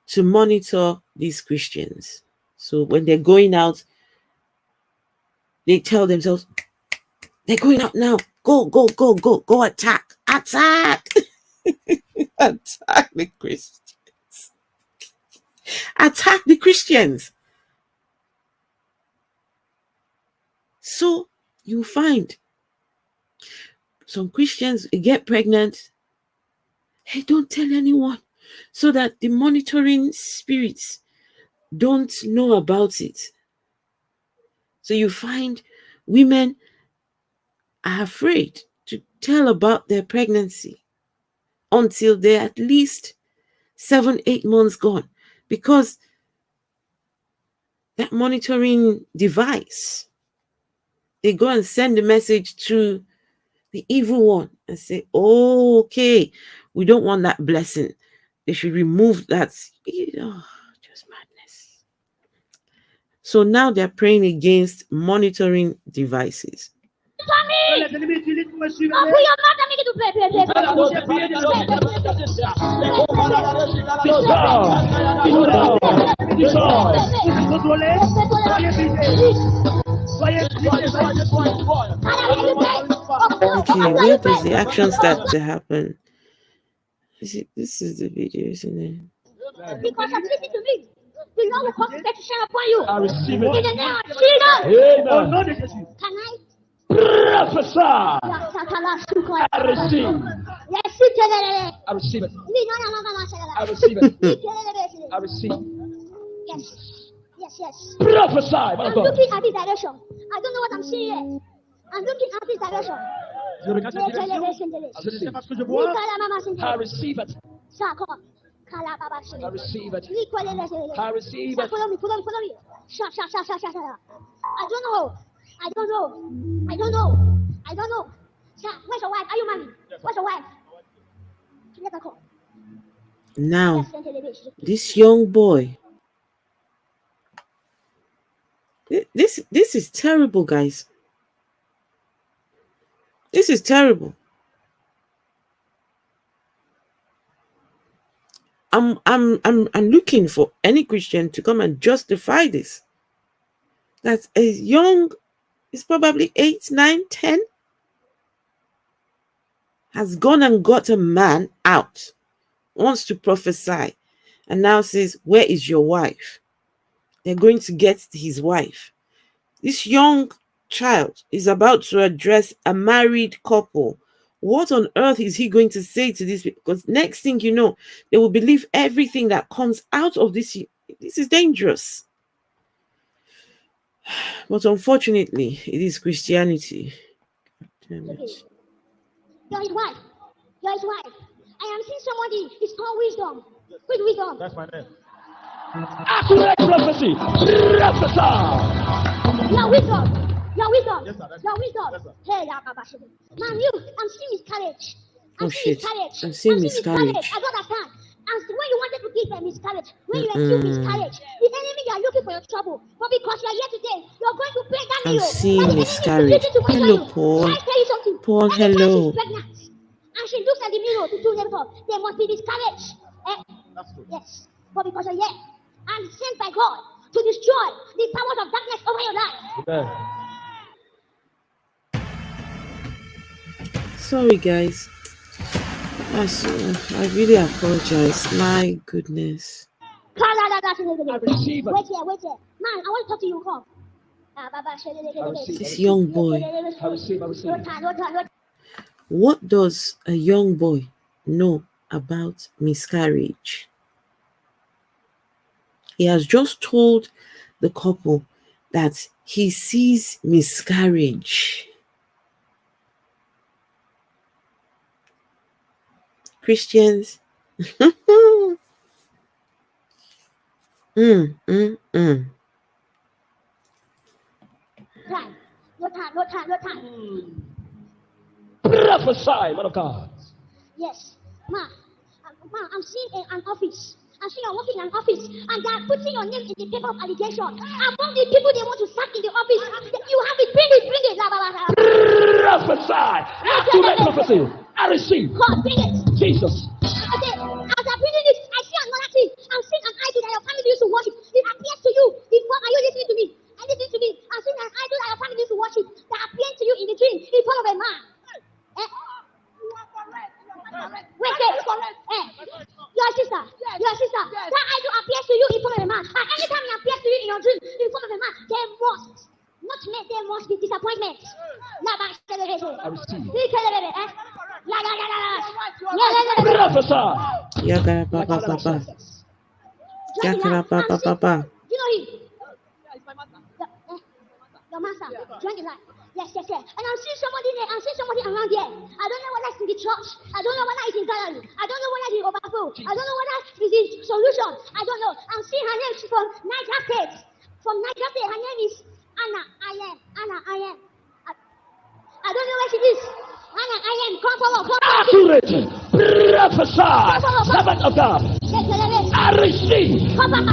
to monitor these Christians. So when they're going out, they tell themselves, they're going out now. Go, go, go, go, go, attack, attack. Attack the Christians. Attack the Christians. So you find some Christians get pregnant. Hey, don't tell anyone, so that the monitoring spirits don't know about it. So you find women are afraid to tell about their pregnancy until they're at least 7-8 months gone, because that monitoring device, they go and send a message to the evil one and say, oh, okay, we don't want that blessing. They should remove that. Just madness. So now they're praying against monitoring devices. Open your mouth and make it to pray. Okay, where does the action start to happen? This is the video, isn't it? Because I'm listening to me. The Lord will cause protection upon you. I receive it. In the name of Jesus. Amen. Can I? Prophesy. I receive. Yes, I receive it. I I receive it. I receive. Yes. Prophesy, man I'm of God. looking at this direction. I don't know what I'm seeing yet. I'm looking at this direction. Je regarde cette direction. Je ne sais pas ce que je vois. I receive it. I receive it. I receive it. Follow me. Shut. I don't know. Where's your wife? Are you married? Where's your wife? Now, this young boy, this is terrible, guys. This is terrible. I'm looking for any Christian to come and justify this. That a young, is probably 8, 9, 10, has gone and got a man out, wants to prophesy, and now says, where is your wife? They're going to get his wife. This young child is about to address a married couple. What on earth is he going to say to these people? Because next thing you know, they will believe everything that comes out of this. This is dangerous. But unfortunately, it is Christianity. Damn it. You're his wife. I am seeing somebody. It's called wisdom. Who's wisdom? That's my name. Accurate prophecy. Prophesy. You're wisdom. Yes, sir. You're wisdom. Yes, sir. Hey, man, I'm seeing miscarriage. Oh shit! I'm seeing miscarriage. I don't understand. And when you wanted to give a miscarriage, when you achieve miscarriage, the enemy you are looking for your trouble. But because you are here today, you're going to pray that I'm mirror. seeing miscarriage. Hello, Paul. Can I tell you something? Paul, Anytime hello. she's pregnant, and she looks at the mirror to do them for, there must be miscarriage. That's true. Yes. But because you're here, and sent by God to destroy the powers of darkness over your life. Amen. Sorry, guys. I really apologize. My goodness. I receive it. Wait here. Man, I want to talk to you. Come. This young boy. I receive. What does a young boy know about miscarriage? He has just told the couple that he sees miscarriage. Christians. Time. No time. Prophesy, man of God. Yes. Ma, I'm seeing an office. I'm seeing you're working in an office, and they are putting your name in the paper of allegation. Among the people they want to sack in the office, you have it. Bring it. Prophesy. Accurate prophecy. I receive. God, bring it. Jesus. Okay, as I'm bringing it, I see another thing. I'm seeing an idol that your family used to worship. It appears to you. Are you listening to me? I'm seeing an idol that your family used to worship that appears to you in the dream in front of a man. Wait, your sister. That idol appears to you in front of a man. And anytime it appears to you in your dream in front of a man, there must be disappointment. I receive. Papa. You know him? Your master. Join the light. Yes. And I'm seeing somebody there. I'm seeing somebody around here. I don't know whether it's in the church. I don't know whether it's in gallery. I don't know whether it's in overflow. I don't know whether it's in solution. I don't know. I'm seeing her name. She's from Niger State. Her name is Anna. I am. I don't know where she is. Anna, I am. Come forward. Accurate. Prophesy. Servant of God. I receive. Come back.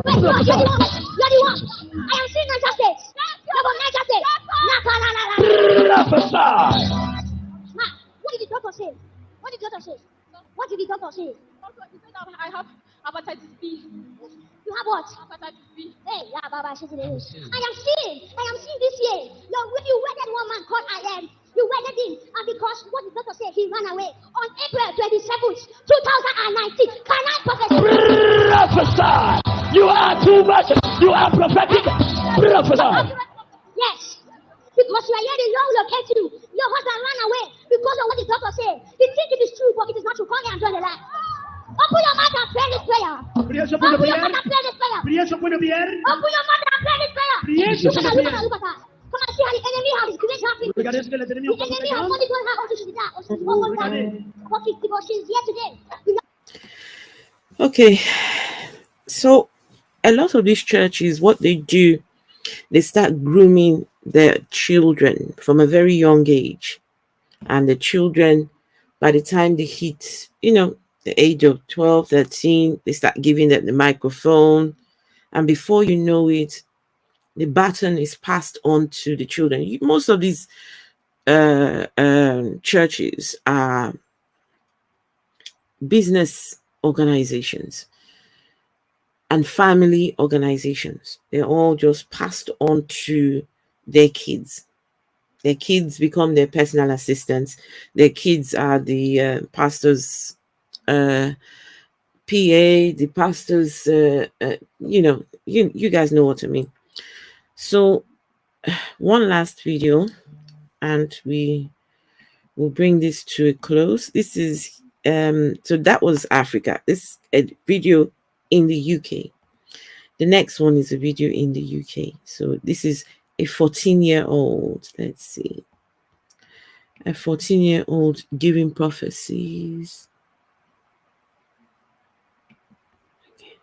Wait, you're the one. I am seeing Niger State. You're from Niger State. Prophesy. Ma, what did the doctor say? What did the doctor say? I have hepatitis B. You have what? Hepatitis B. Hey, yeah, Baba, I am seeing this year. You wedded one man called I am. You wedded him, and because what the doctor said, he ran away on April 27th, 2019. Can I prophesy? Prophesy. You are too much. You are prophetic. Prophesy. Yes. Because you are here, the Lord will locate you. Your husband ran away. because of what the doctor said. You think it is true, but it is not true. Come here and join the line. Open your mouth and pray this prayer. Open your mouth and pray this prayer. Open your mouth and pray this prayer. Look at that, look at that, look at that. Come and see how the enemy has great happiness. The enemy has only told her but she's here today. Okay, so a lot of these churches, what they do, they start grooming their children from a very young age. And the children, by the time they hit, the age of 12, 13, they start giving them the microphone. And before you know it, the baton is passed on to the children. Most of these churches are business organizations and family organizations. They're all just passed on to their kids. Their kids become their personal assistants. Their kids are the pastor's PA, the pastor's, you guys know what I mean. So one last video and we will bring this to a close. This is, so that was Africa. This is a video in the UK. The next one is a video in the UK. So this is a 14-year-old. Let's see. A 14-year-old giving prophecies. Okay.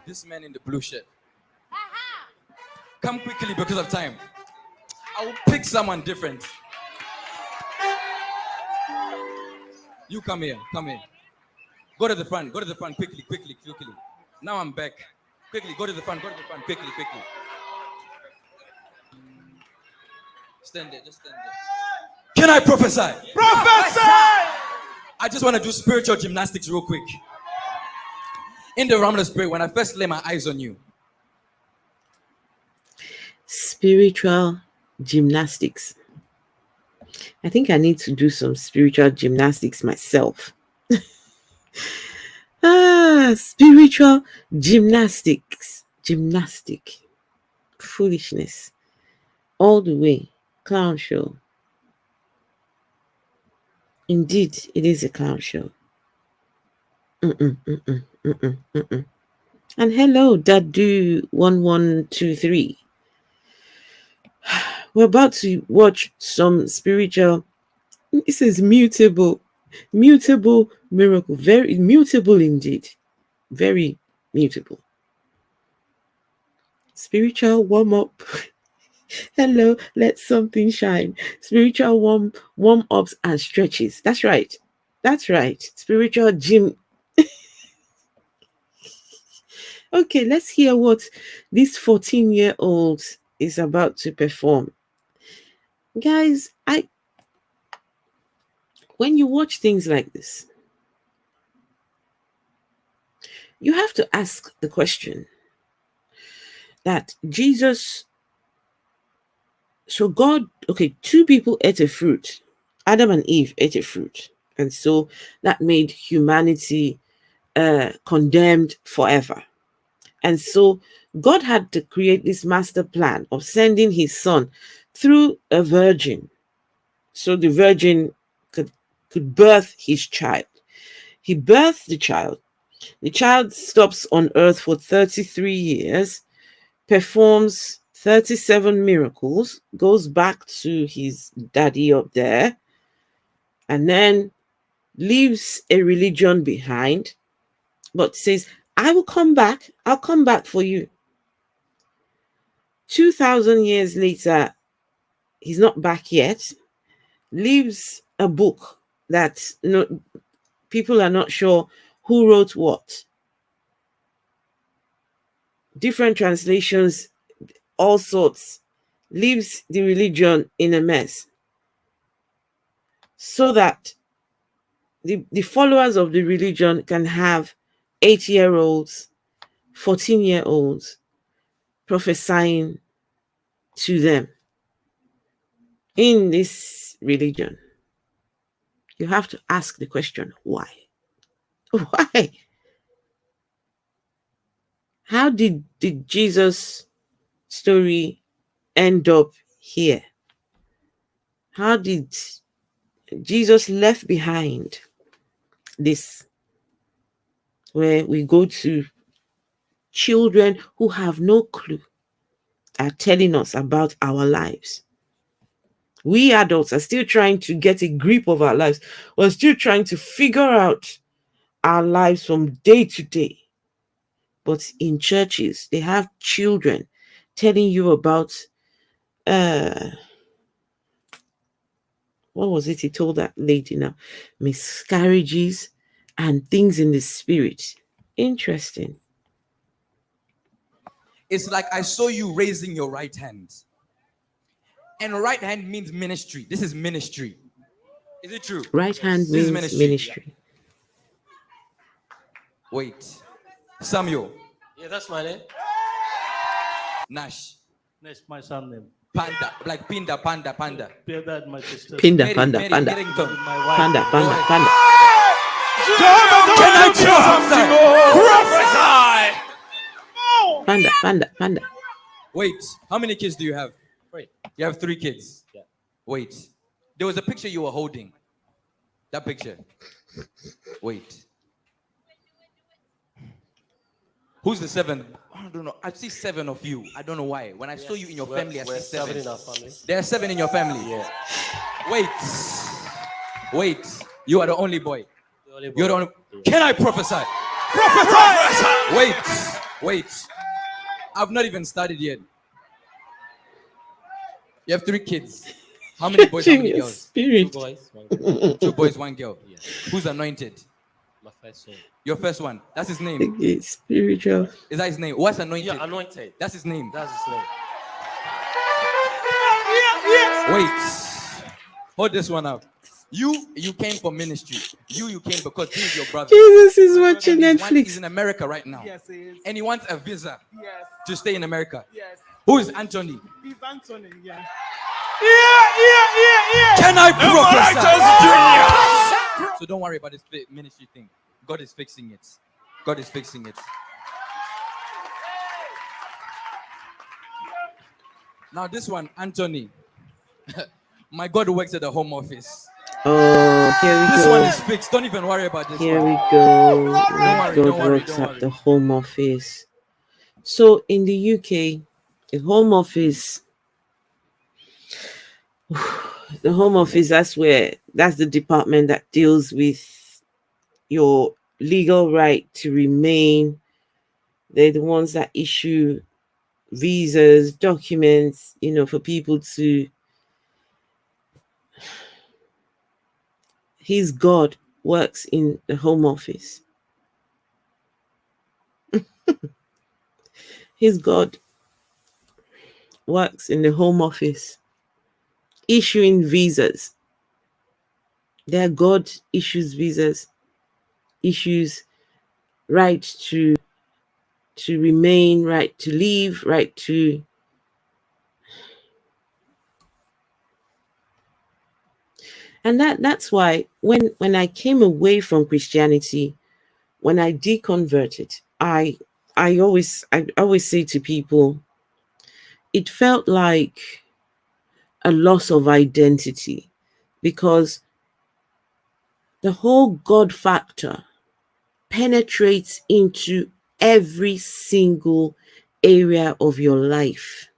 This man in the blue shirt. Come quickly because of time. I will pick someone different. You come here, come here. Go to the front, quickly. Now I'm back. Quickly, go to the front, quickly. Stand there, just stand there. Can I prophesy? Prophesy! I just want to do spiritual gymnastics real quick. In the realm of the spirit, when I first lay my eyes on you. Spiritual gymnastics. I think I need to do some spiritual gymnastics myself. Spiritual gymnastics. Gymnastic. Foolishness. All the way. Clown show. Indeed, it is a clown show. And hello, Dadu1123. We're about to watch some spiritual. This is mutable miracle. Very mutable indeed. Very mutable. Spiritual warm-up. Hello, let something shine. Spiritual warm-ups and stretches. That's right. Spiritual gym. Okay, let's hear what this 14-year-old is about to perform. Guys, when you watch things like this, you have to ask the question that Jesus, so God, okay, two people ate a fruit. Adam and Eve ate a fruit. And so that made humanity condemned forever. And so God had to create this master plan of sending his son through a virgin. So the virgin could birth his child. He birthed the child. The child stops on earth for 33 years, performs 37 miracles, goes back to his daddy up there, and then leaves a religion behind, but says, I will come back. I'll come back for you. 2,000 years later, he's not back yet. Leaves a book that people are not sure who wrote what. Different translations, all sorts. Leaves the religion in a mess. So that the followers of the religion can have 8-year-olds, 14-year-olds prophesying to them in this religion. you have to ask the question, why? Why? How did Jesus story end up here? How did Jesus left behind this, where we go to children who have no clue are telling us about our lives? We adults are still trying to get a grip of our lives. We're still trying to figure out our lives from day to day. But in churches, they have children telling you about what was it he told that lady now? Miscarriages and things in the spirit. Interesting. It's like I saw you raising your right hand. And right hand means ministry. This is ministry. Is it true? Right hand This is means ministry. Wait. Samuel. Yeah, that's my name. Nash. That's my son name. Panda. Like Pinda, Panda, Panda. Yeah, that my sister. Pinda, Mary, panda, Mary panda. Harrington. My wife. Panda, panda, panda. Can I prophesy? Panda, panda, panda. Wait. How many kids do you have? 3. You have 3 kids. Yeah. Wait. There was a picture you were holding. That picture. Wait. Who's the 7th? I don't know. I see 7 of you. I don't know why. When I saw you in your family, I see 7. in our family. There are 7 in your family. Yeah. Wait. You are the only boy. The only boy. You're the only. Yeah. Can I prophesy? Wait. I've not even started yet. You have 3 kids. How many boys? How many girls? 2 Spirit. boys, 1 girl. 2 boys, 1 girl. Yeah. Who's anointed? My first son. Your first one. That's his name. Okay, spiritual. Is that his name? What's anointed? Yeah, anointed. That's his name. That's his name. Wait. Hold this one up. You came for ministry. You came because he is your brother. Jesus is watching He's Netflix. in America right now. Yes, he is. And he wants a visa Yes, to stay in America. yes. Who is Anthony? He's Anthony, yeah. Can I prophesy? So don't worry about this ministry thing. God is fixing it. God is fixing it. Now this one, Anthony. My God works at the home office. Oh, here we This go. one is fixed. Don't even worry about this Here one. we go. worry, God don't worry, works don't at worry. the home office. So in the UK, the home office, that's the department that deals with your legal right to remain. They're the ones that issue visas, documents, for people to. His God works in the home office. His God works in the home office, issuing visas. Their God issues visas, issues right to remain, right to leave, right to. And that's why when I came away from Christianity, when I deconverted, I always say to people, it felt like a loss of identity, because the whole God factor penetrates into every single area of your life.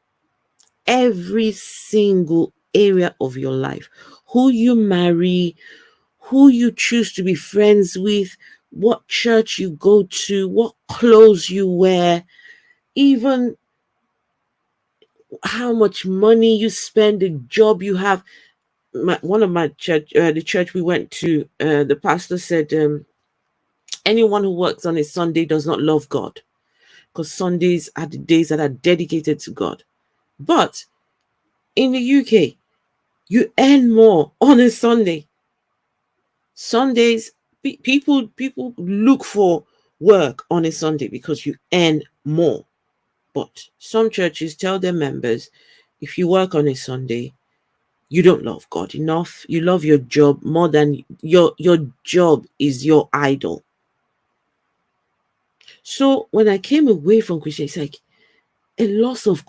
Every single area of your life. Who you marry, who you choose to be friends with, what church you go to, what clothes you wear, even how much money you spend, the job you have. One of my church, the church we went to, the pastor said, anyone who works on a Sunday does not love God, because Sundays are the days that are dedicated to God. But in the UK, you earn more on a Sunday. Sundays, people look for work on a Sunday because you earn more. But some churches tell their members, if you work on a Sunday, you don't love God enough. You love your job more than your job is your idol. So when I came away from Christianity, it's like a loss of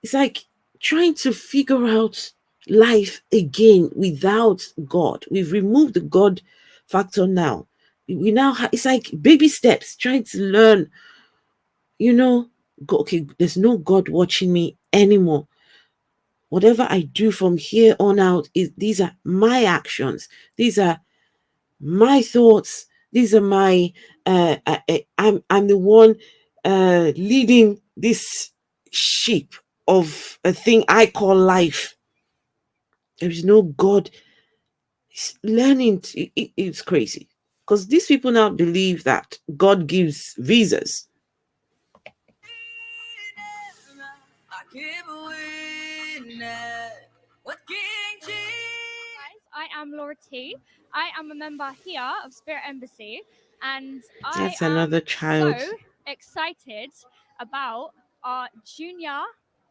it's like trying to figure out life again without God. We've removed the God factor now. We now it's like baby steps, trying to learn, okay, there's no God watching me anymore. Whatever I do from here on out, these are my actions. These are my thoughts. These are my I'm the one leading this sheep of a thing I call life. There is no God. Learning it's crazy, because these people now believe that God gives visas. I am Laura T. I am a member here of Spirit Embassy, and That's I am another child. so excited about our junior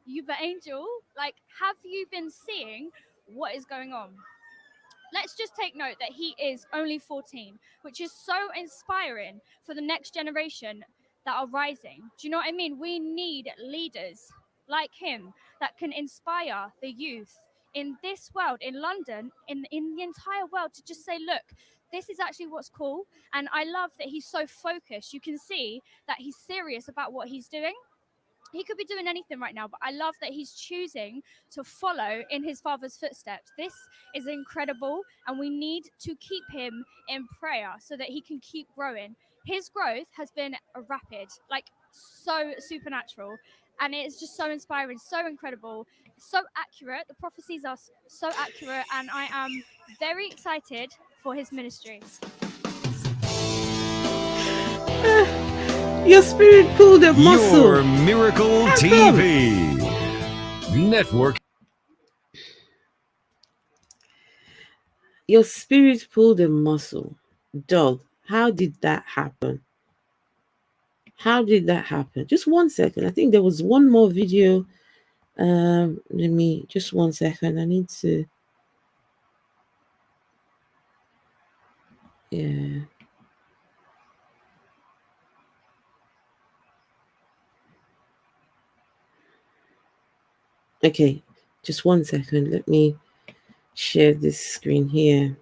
Yuba Angel. Like, have you been seeing what is going on? Let's just take note that he is only 14, which is so inspiring for the next generation that are rising. Do you know what I mean? We need leaders like him that can inspire the youth in this world, in London, in the entire world, to just say, look, this is actually what's cool. And I love that he's so focused. You can see that he's serious about what he's doing. He could be doing anything right now, but I love that he's choosing to follow in his father's footsteps. This is incredible, and we need to keep him in prayer so that he can keep growing. His growth has been rapid, like so supernatural, and it's just so inspiring, so incredible, so accurate. The prophecies are so accurate, and I am very excited for his ministry. Your spirit pulled a muscle. Your Miracle TV Network. Your spirit pulled a muscle. Dog, how did that happen? How did that happen? Just 1 second. I think there was one more video. Just 1 second. I need to. Yeah. Okay, just 1 second. Let me share this screen here.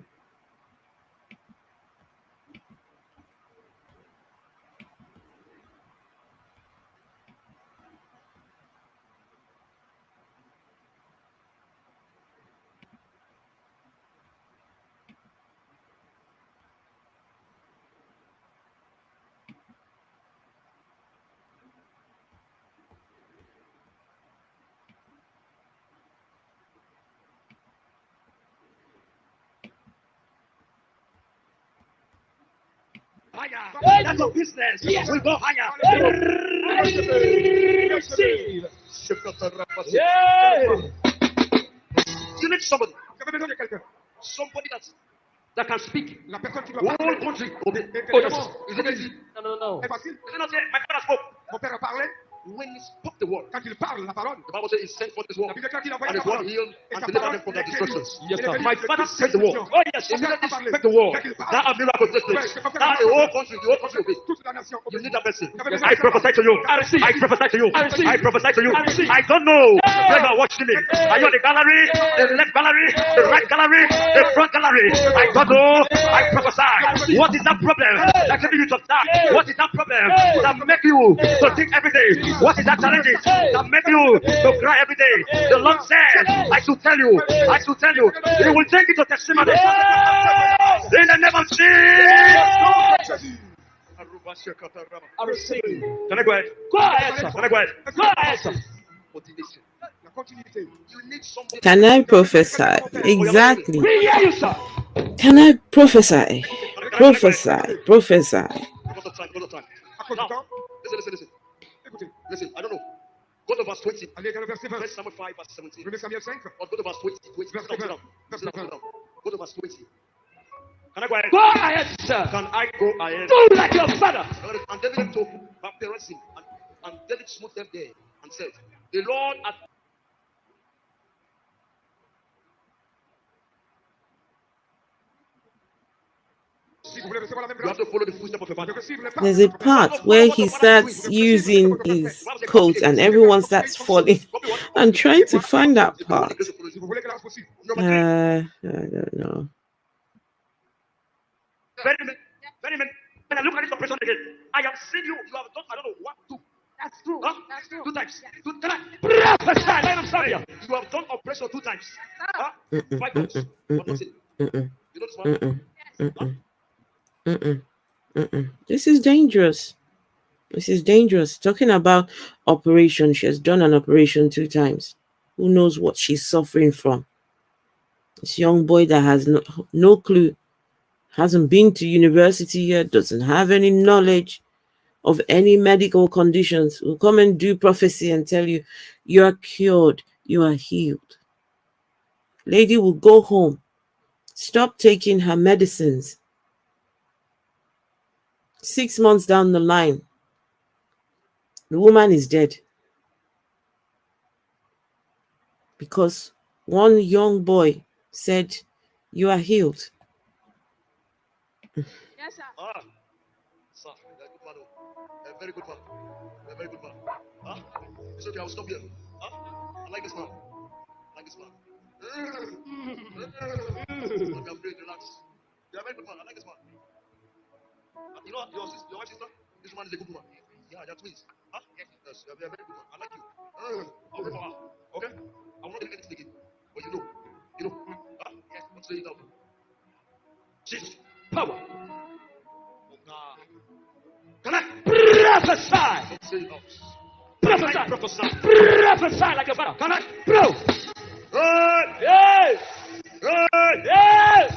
Higher. That's your business. Yes. We go higher. You need somebody. Somebody that can speak. Whole country. No. My father spoke. Mon père a parlé. When he spoke the word, quand il parle la parole, the Bible says he sent forth his word, and his word healed and delivered them from their destructions. Yes, sir. My father said the word. Oh yes, immediately spoke the word. That a miracle takes place. Now the whole country obey. You need that person. I prophesy to you. I prophesy to you. I prophesy to you. I don't know where you are watching me. Are you in the gallery, the left gallery, the right gallery, the front gallery? I don't know. I prophesy. What is that problem that keeping you to attack? What is that problem that make you to think every day? What is that challenge that make you to cry every day? The Lord said, I should tell you, you will take it to testimony. In the name of Jesus. I receive. Can I go ahead? Go ahead, sir. Can I go ahead? Go ahead, sir. Can I prophesy? Exactly. We hear you, sir. Can I prophesy? Prophesy. Now, listen. Listen, I don't know. Go to verse 20. Verse number 5, verse 17. Or go to verse 20. Go to verse 20. Can I go ahead? Go ahead, sir. Can I go ahead? Do like your father. And David told my parents him. And David smote them there and said, the Lord has You have to follow the footsteps of a man. There's a part where he starts using his coat and everyone starts falling. I'm trying to find that part. I don't know. Very men. When I look at this operation again, I have seen you. You have done, I don't know, 1, 2. That's true. Huh? That's true. 2 times. Can I prophesy? I'm sorry. You have done operation 2 times. Huh? 5 times. What was it? You know this one? This is dangerous. This is dangerous. Talking about operation, she has done an operation 2 times. Who knows what she's suffering from? This young boy that has no clue, hasn't been to university yet, doesn't have any knowledge of any medical conditions, will come and do prophecy and tell you, you are cured, you are healed. Lady will go home, stop taking her medicines. 6 months down the line, the woman is dead. Because one young boy said, you are healed. Yes, sir. Sir, you're a good man. A very good man. A very good man. It's okay, I'll stop here. I like this man. I like this man. Don't be afraid, relax. You're a very good man. I like this man. You know your wife sister? This man is a good woman. Yeah, they're twins. Yes, you're a very good man. I like you. I'll pray for her. Okay? I will not do anything again. But you know. Yes, I'm saying it out. Jesus. Power. Can I prophesy? Say it out. Prophesy. Prophesy like a father. Can I? Bro. Yes. Yes.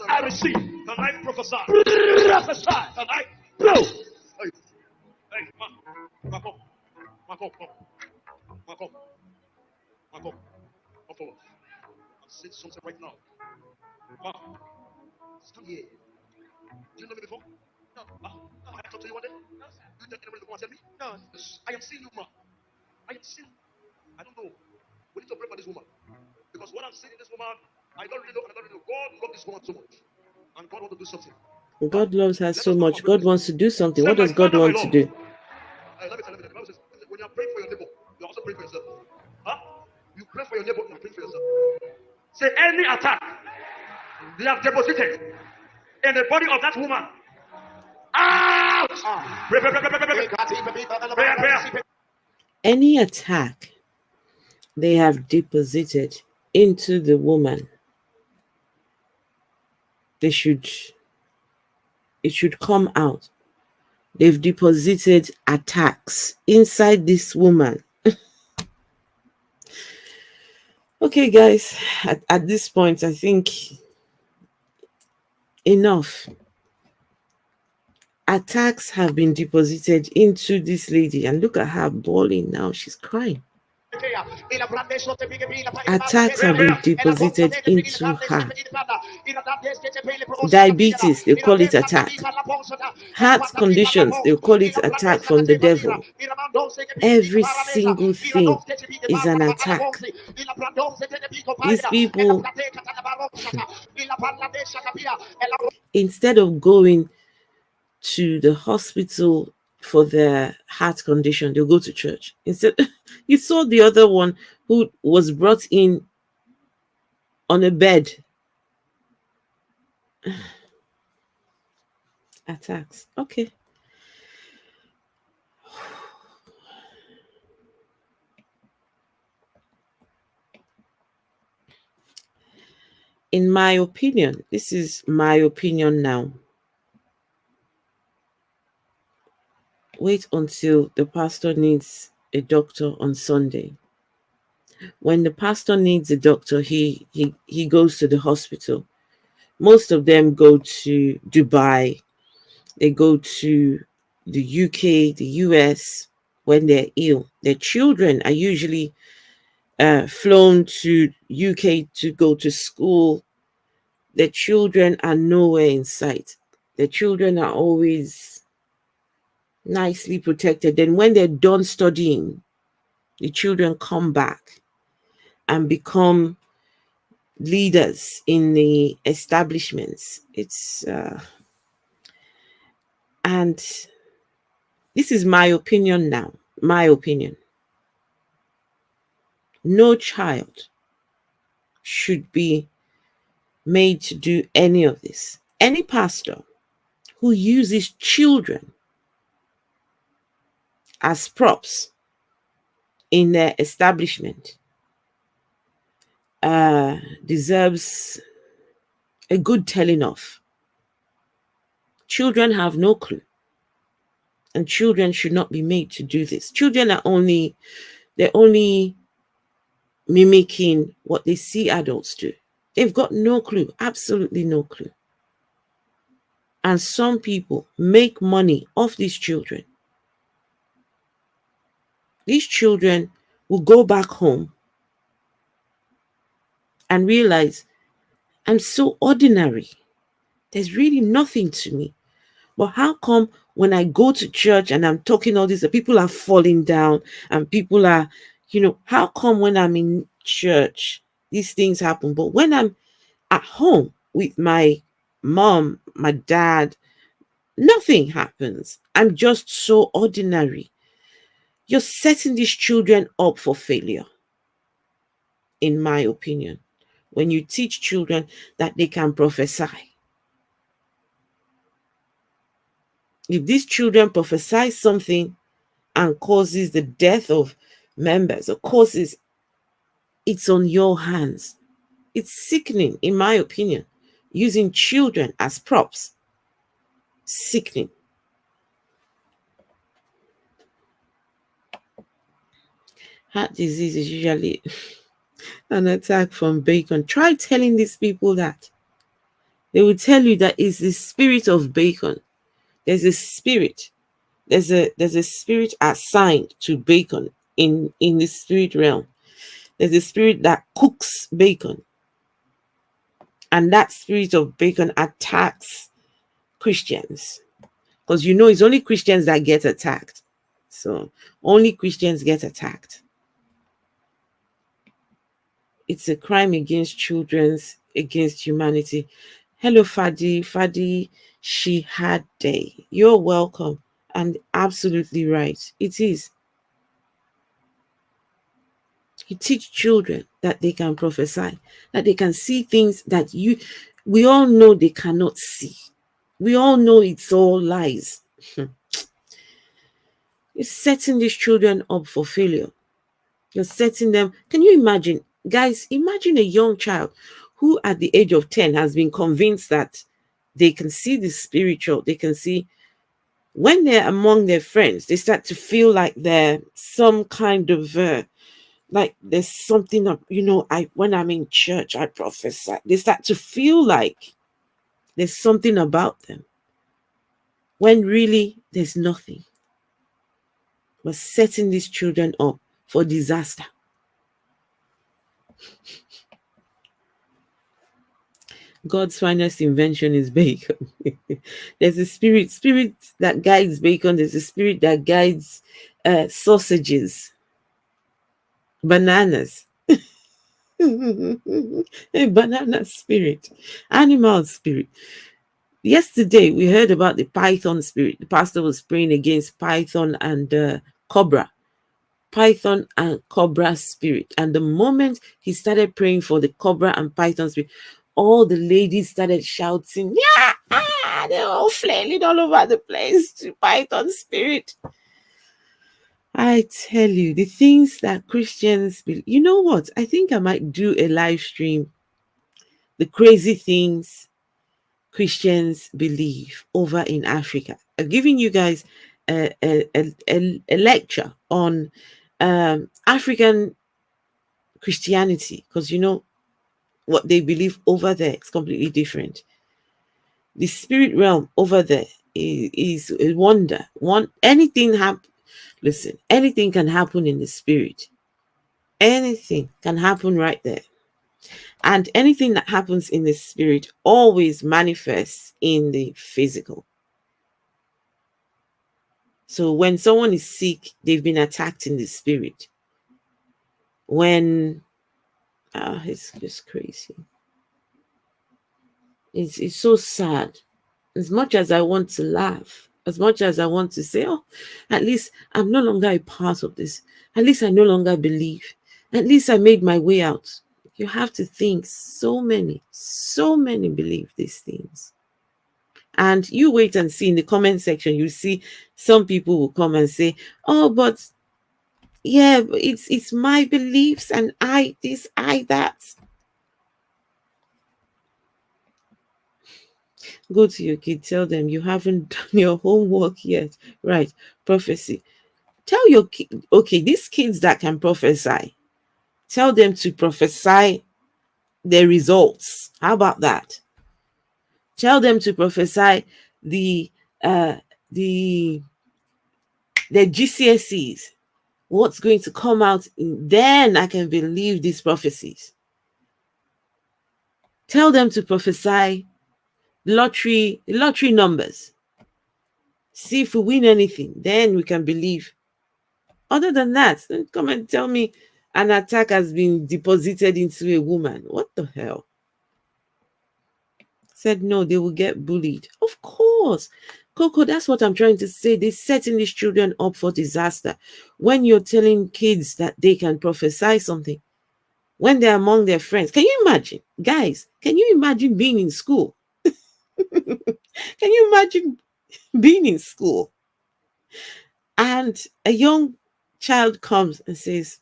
I receive. Can I prophesy? Prophesy. Can I? Bro. Hey, man. Come forward. I'm saying something right now. Ma, stand here. Do you know me before? No. I talked to you one day? No, sir. You tell anybody to come and tell me? No. I am seeing you, ma. I am seeing. I don't know. We need to pray for this woman. Because what I'm seeing in this woman, I don't really know. God loves this woman so much. And God wants to do something. God loves her so much. God wants to do something. What does God want to do? Let me tell you. The Bible says, when you are praying for your neighbor, you are also praying for yourself. You pray for your neighbor, you are praying for yourself. Say any attack they have deposited in the body of that woman. Out! Prayer. Any attack they have deposited into the woman, it should come out. They've deposited attacks inside this woman. Okay, guys, at this point, I think enough. Attacks have been deposited into this lady, and look at her bawling now. She's crying. Attacks have been deposited into her. Diabetes, they call it attack. Heart conditions, they call it attack from the devil. Every single thing is an attack. These people, instead of going to the hospital for their heart condition, they'll go to church. Instead, you saw the other one who was brought in on a bed. Attacks. Okay. In my opinion, this is my opinion now. Wait until the pastor needs a doctor on Sunday. When the pastor needs a doctor, he goes to the hospital. Most of them go to Dubai. They go to the UK, the US when they're ill. Their children are usually flown to UK to go to school. Their children are nowhere in sight. Their children are always nicely protected. Then when they're done studying, the children come back and become leaders in the establishments. It's and this is my opinion now. My opinion. No child should be made to do any of this. Any pastor who uses children as props in their establishment deserves a good telling off. Children have no clue, and children should not be made to do this. Children are they're only mimicking what they see adults do. They've got no clue, absolutely no clue. And some people make money off these children. These children will go back home and realize, I'm so ordinary. There's really nothing to me. But how come when I go to church and I'm talking all this, the people are falling down and people are, how come when I'm in church, these things happen? But when I'm at home with my mom, my dad, nothing happens. I'm just so ordinary. You're setting these children up for failure, in my opinion, when you teach children that they can prophesy. If these children prophesy something and causes the death of members or causes, it's on your hands. It's sickening, in my opinion, using children as props. Sickening. Heart disease is usually an attack from bacon. Try telling these people that. They will tell you that it's the spirit of bacon. There's a spirit. There's a spirit assigned to bacon in the spirit realm. There's a spirit that cooks bacon. And that spirit of bacon attacks Christians. Because it's only Christians that get attacked. So only Christians get attacked. It's a crime against children, against humanity. Hello, Fadi. Fadi, she had day. You're welcome. And absolutely right. It is. You teach children that they can prophesy, that they can see things that we all know they cannot see. We all know it's all lies. You're setting these children up for failure. You're setting them. Can you imagine? Guys, imagine a young child who at the age of 10 has been convinced that they can see the spiritual. They can see when they're among their friends, they start to feel like they're some kind of like there's something when I'm in church, I prophesy. They start to feel like there's something about them when really there's nothing. We're setting these children up for disaster. God's finest invention is bacon. There's a spirit that guides bacon. There's a spirit that guides sausages, bananas. A banana spirit, animal spirit. Yesterday we heard about the python spirit. The pastor was praying against python and cobra. Python and cobra spirit. And the moment he started praying for the cobra and python spirit, all the ladies started shouting, yeah, they're all flailing all over the place to python spirit. I tell you, the things that Christians believe. You know what? I think I might do a live stream. The crazy things Christians believe over in Africa. I'm giving you guys a lecture on African Christianity, because what they believe over there is completely different. The spirit realm over there is a wonder. Listen, anything can happen in the spirit. Anything can happen right there. And anything that happens in the spirit always manifests in the physical. So when someone is sick, they've been attacked in the spirit. When It's just crazy. It's so sad. As much as I want to laugh, as much as I want to say, oh, at least I'm no longer a part of this. At least I no longer believe. At least I made my way out. You have to think so many believe these things. And you wait and see in the comment section, you see some people will come and say, oh, but yeah, it's my beliefs and I this, I that. Go to your kid, tell them you haven't done your homework yet. Right, prophecy. Tell your kid, okay, these kids that can prophesy, tell them to prophesy their results. How about that? Tell them to prophesy the uh the GCSEs, what's going to come out. Then I can believe these prophecies. Tell them to prophesy lottery numbers. See if we win anything, then we can believe. Other than that, don't come and tell me an attack has been deposited into a woman. What the hell? Said no, they will get bullied. Of course. Coco, that's what I'm trying to say. They're setting these children up for disaster. When you're telling kids that they can prophesy something, when they're among their friends, can you imagine? Guys, can you imagine being in school? Can you imagine being in school? And a young child comes and says,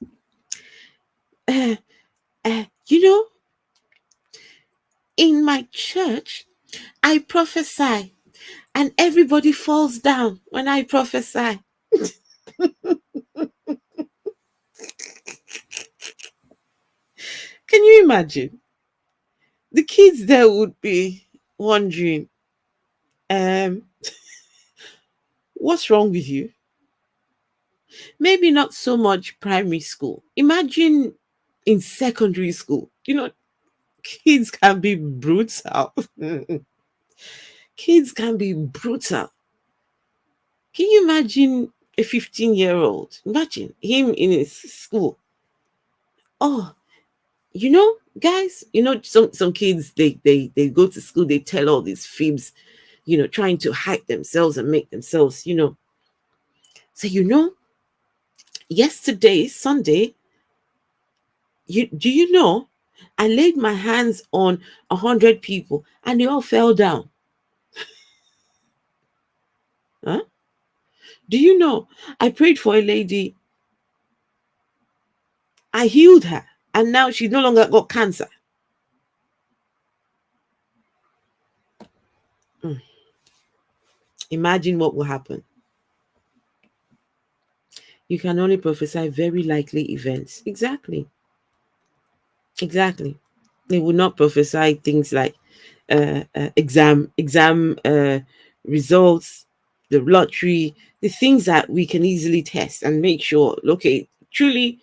you know, in my church, I prophesy and everybody falls down when I prophesy. Can you imagine? The kids there would be wondering, what's wrong with you? Maybe not so much primary school. Imagine in secondary school. You know, kids can be brutal. Kids can be brutal. Can you imagine a 15-year-old? Imagine him in his school. Oh, you know, guys, you know, some kids, they go to school, they tell all these fibs, you know, trying to hype themselves and make themselves, you know. So, you know, yesterday, Sunday, do you know, I laid my hands on 100 people and they all fell down. Huh? Do you know, I prayed for a lady, I healed her, and now she no longer got cancer. Imagine what will happen. You can only prophesy very likely events. Exactly. They will not prophesy things like exam results, the lottery, the things that we can easily test and make sure, okay, truly,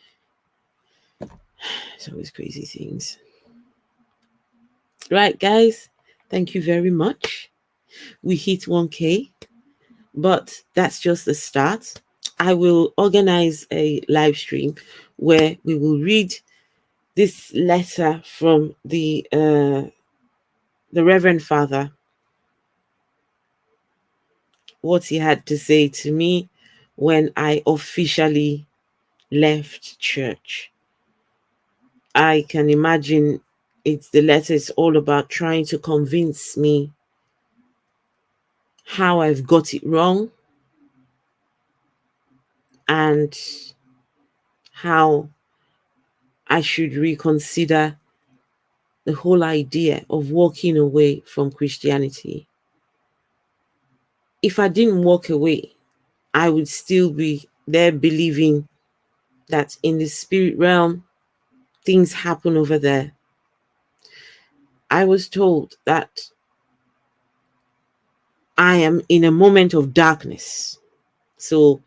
it's always crazy things. Right, guys, thank you very much. We hit 1K, but that's just the start. I will organize a live stream where we will read this letter from the Reverend Father, what he had to say to me when I officially left church. I can imagine the letter is all about trying to convince me how I've got it wrong and how I should reconsider the whole idea of walking away from Christianity. If I didn't walk away, I would still be there believing that in the spirit realm, things happen over there. I was told that I am in a moment of darkness. So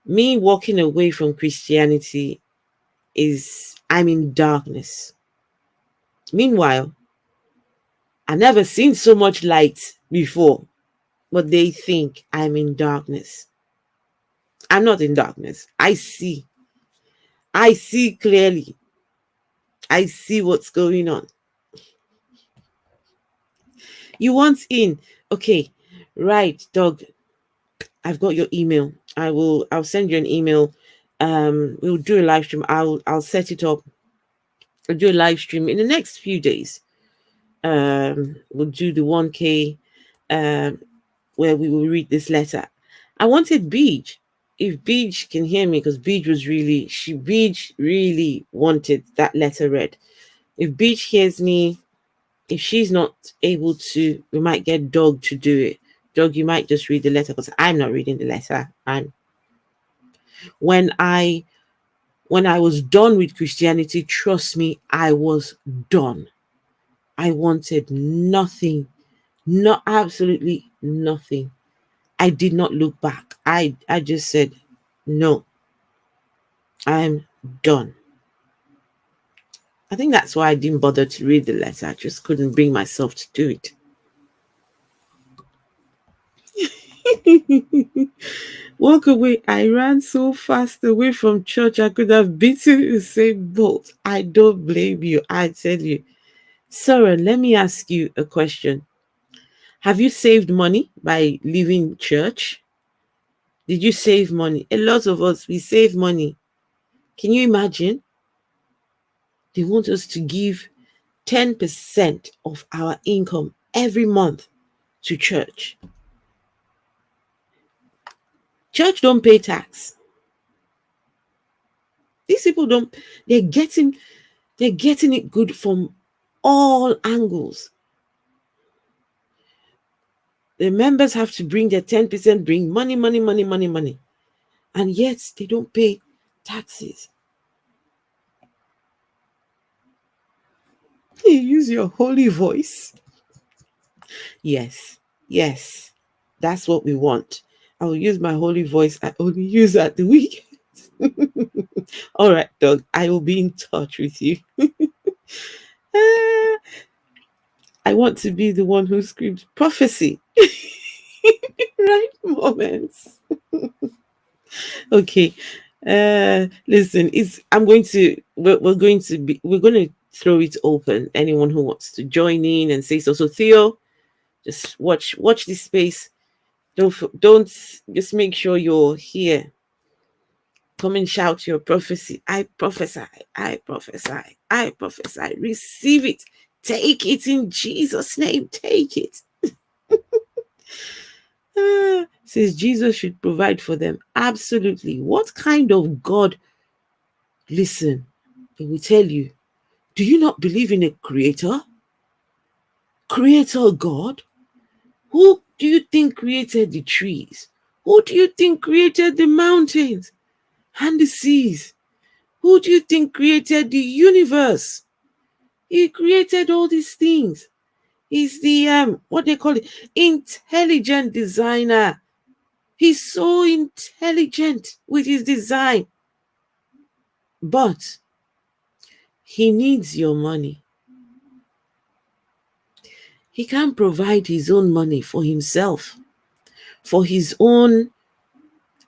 me walking away from Christianity is I'm in darkness. Meanwhile, I never seen so much light before, but they think I'm in darkness. I'm not in darkness. I see clearly. I see what's going on. You want in? Okay, right, dog. I've got your email. I'll send you an email. We'll do a live stream. I'll set it up. We'll do a live stream in the next few days. We'll do the 1K where we will read this letter. I wanted Beej. If Beej can hear me, because Beej really wanted that letter read. If Beej hears me, if she's not able to, we might get Dog to do it. Dog, you might just read the letter because I'm not reading the letter. When I was done with Christianity, trust me, I was done. I wanted nothing, not absolutely nothing. I did not look back. I just said, no, I'm done. I think that's why I didn't bother to read the letter. I just couldn't bring myself to do it. Walk away. I ran so fast away from church, I could have beaten the same bolt. I don't blame you. I tell you. Soren, let me ask you a question. Have you saved money by leaving church? Did you save money? A lot of us, we save money. Can you imagine? They want us to give 10% of our income every month to church. Church don't pay tax. These people don't, they're getting it good from all angles. The members have to bring their 10%, bring money. And yet they don't pay taxes. You use your holy voice. Yes. That's what we want. I will use my holy voice. I only use at the weekend. All right, dog. I will be in touch with you. I want to be the one who screams prophecy. Right moments. Okay. Listen, we're going to throw it open. Anyone who wants to join in and say so. So Theo, just watch this space. Don't just make sure you're here. Come and shout your prophecy. I prophesy. Receive it. Take it in Jesus' name. Take it. Says Jesus should provide for them. Absolutely. What kind of God? Listen, he will tell you, do you not believe in a creator? Creator God? Who do you think created the trees? Who do you think created the mountains and the seas? Who do you think created the universe? He created all these things. He's the what they call it, intelligent designer. He's so intelligent with his design. But he needs your money. He can't provide his own money for himself, for his own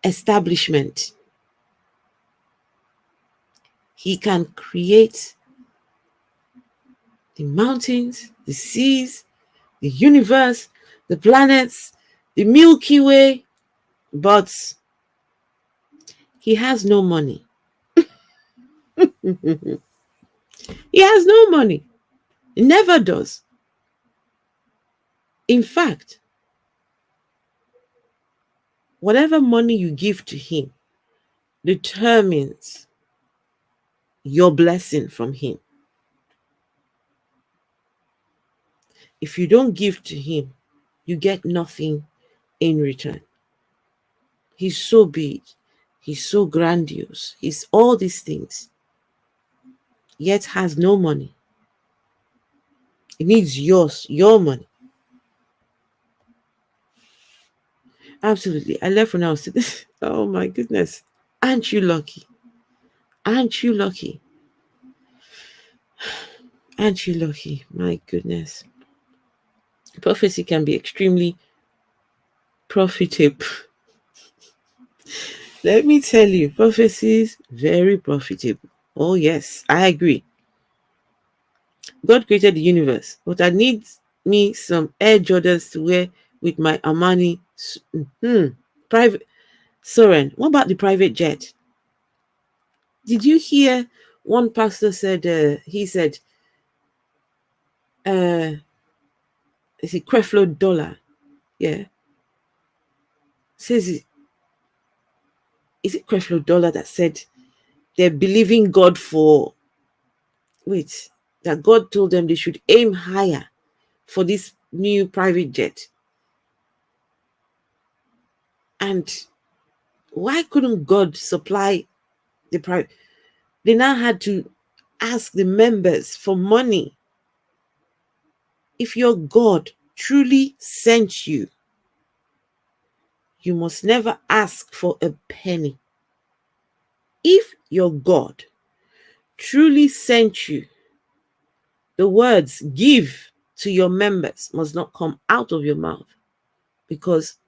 establishment. He can create the mountains, the seas, the universe, the planets, the Milky Way, but he has no money. He has no money. He never does. In fact, whatever money you give to him determines your blessing from him. If you don't give to him, you get nothing in return. He's so big. He's so grandiose. He's all these things, yet has no money. It needs your money. Absolutely. I left when I was this. Oh my goodness. Aren't you lucky? Aren't you lucky? Aren't you lucky? My goodness. Prophecy can be extremely profitable. Let me tell you, prophecy is very profitable. Oh yes, I agree. God created the universe, but I need me some Air Jordans to wear with my Armani private. Soren, what about the private jet? Did you hear one pastor said, he said, is it Creflo Dollar? Yeah. Says, is it Creflo Dollar that said they're believing God for, wait, that God told them they should aim higher for this new private jet? And why couldn't God supply the private? They now had to ask the members for money. If your God truly sent you, you must never ask for a penny. If your God truly sent you, the words give to your members must not come out of your mouth, because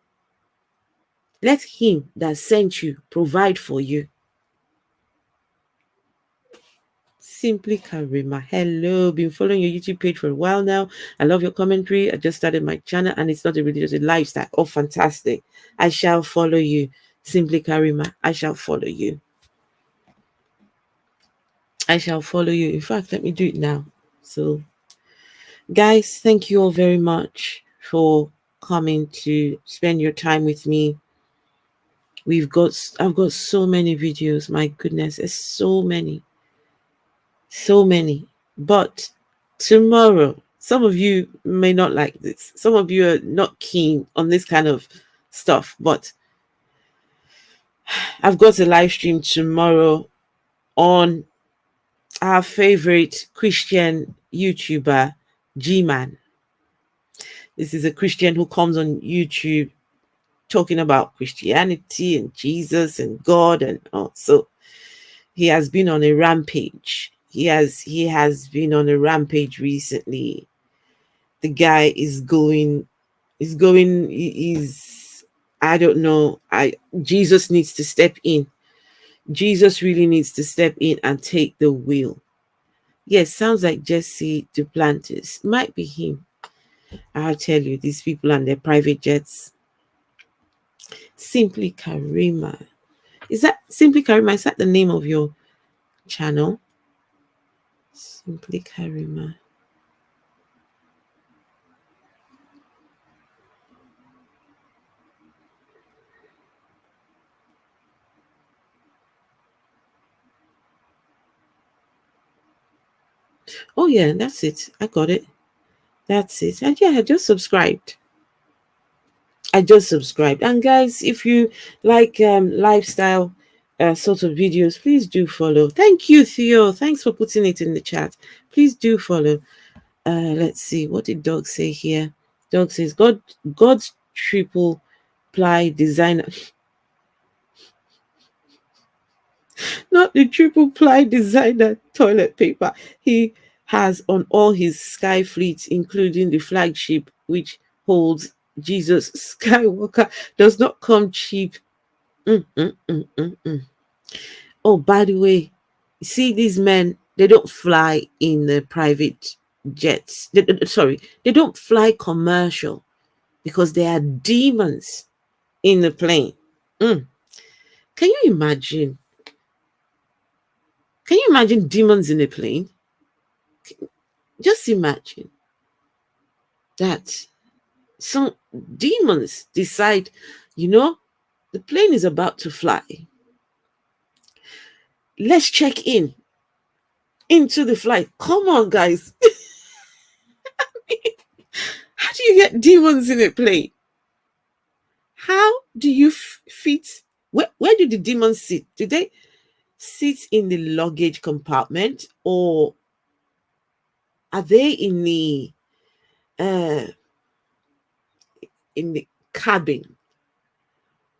let him that sent you provide for you. Simply Karima. Hello, been following your YouTube page for a while now. I love your commentary. I just started my channel and it's not a religious, a lifestyle. Oh, fantastic. I shall follow you. Simply Karima. I shall follow you. I shall follow you. In fact, let me do it now. So, guys, thank you all very much for coming to spend your time with me. I've got so many videos. My goodness, it's so many. So many. But tomorrow, some of you may not like this. Some of you are not keen on this kind of stuff. But I've got a live stream tomorrow on our favorite Christian YouTuber, G-Man. This is a Christian who comes on YouTube talking about Christianity and Jesus and God and all. So he has been on a rampage. He has been on a rampage recently. The guy is I don't know. Jesus needs to step in. Jesus really needs to step in and take the wheel. Yes, sounds like Jesse Duplantis. Might be him. I'll tell you, these people and their private jets. Simply Karima. Is that Simply Karima? Is that the name of your channel? Simply Karima. Oh yeah, that's it. I got it. That's it. And yeah, I just subscribed. And guys, if you like lifestyle sort of videos, please do follow. Thank you, Theo. Thanks for putting it in the chat. Please do follow. Let's see, what did Dog say here? Dog says God's triple ply designer. Not the triple ply designer toilet paper he has on all his sky fleets, including the flagship, which holds Jesus Skywalker, does not come cheap. Oh, by the way, you see these men, they don't fly in the private jets. They don't fly commercial because they are demons in the plane. Can you imagine? Can you imagine demons in a plane? Just imagine that some demons decide, the plane is about to fly. Let's check into the flight. Come on, guys. How do you get demons in a plane? How do you fit? Where do the demons sit? Do they sit in the luggage compartment, or are they in the cabin?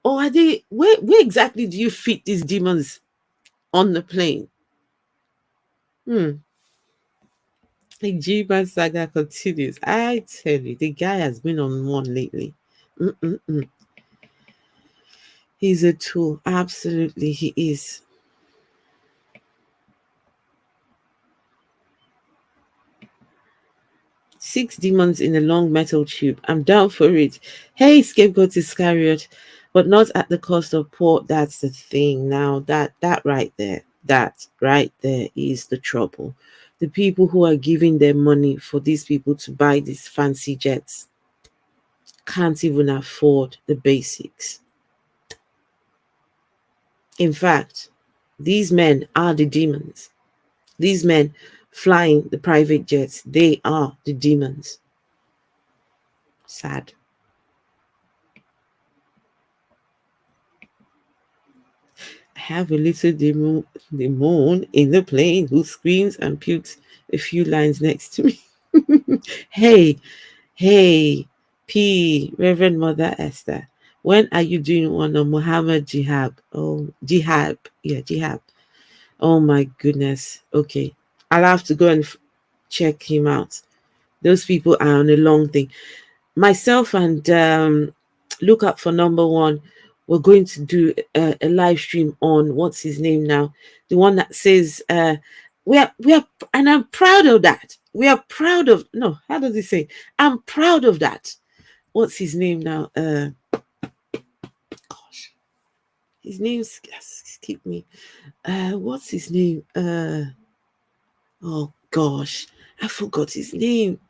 Or are they where exactly do you fit these demons on the plane? The Jiba saga continues. I tell you, the guy has been on one lately. He's a tool. Absolutely, he is. 6 demons in a long metal tube. I'm down for it. Hey, scapegoat Iscariot, but not at the cost of poor. That's the thing. Now that right there, that right there is the trouble. The people who are giving their money for these people to buy these fancy jets can't even afford the basics. In fact, these men are the demons. These men flying the private jets, they are the demons. Sad. I have a little demon in the plane who screams and pukes a few lines next to me. Hey, hey, Reverend Mother Esther, when are you doing one on Muhammad Jihab? Oh, Jihab. Yeah, Jihab. Oh my goodness. Okay. I'll have to go and check him out. Those people are on a long thing. Myself and look up for number one. We're going to do a live stream on what's his name now, the one that says we are, and I'm proud of that. We are proud of, no, how does he say? I'm proud of that. What's his name now? Gosh, his name's keep me. What's his name? Oh gosh, I forgot his name.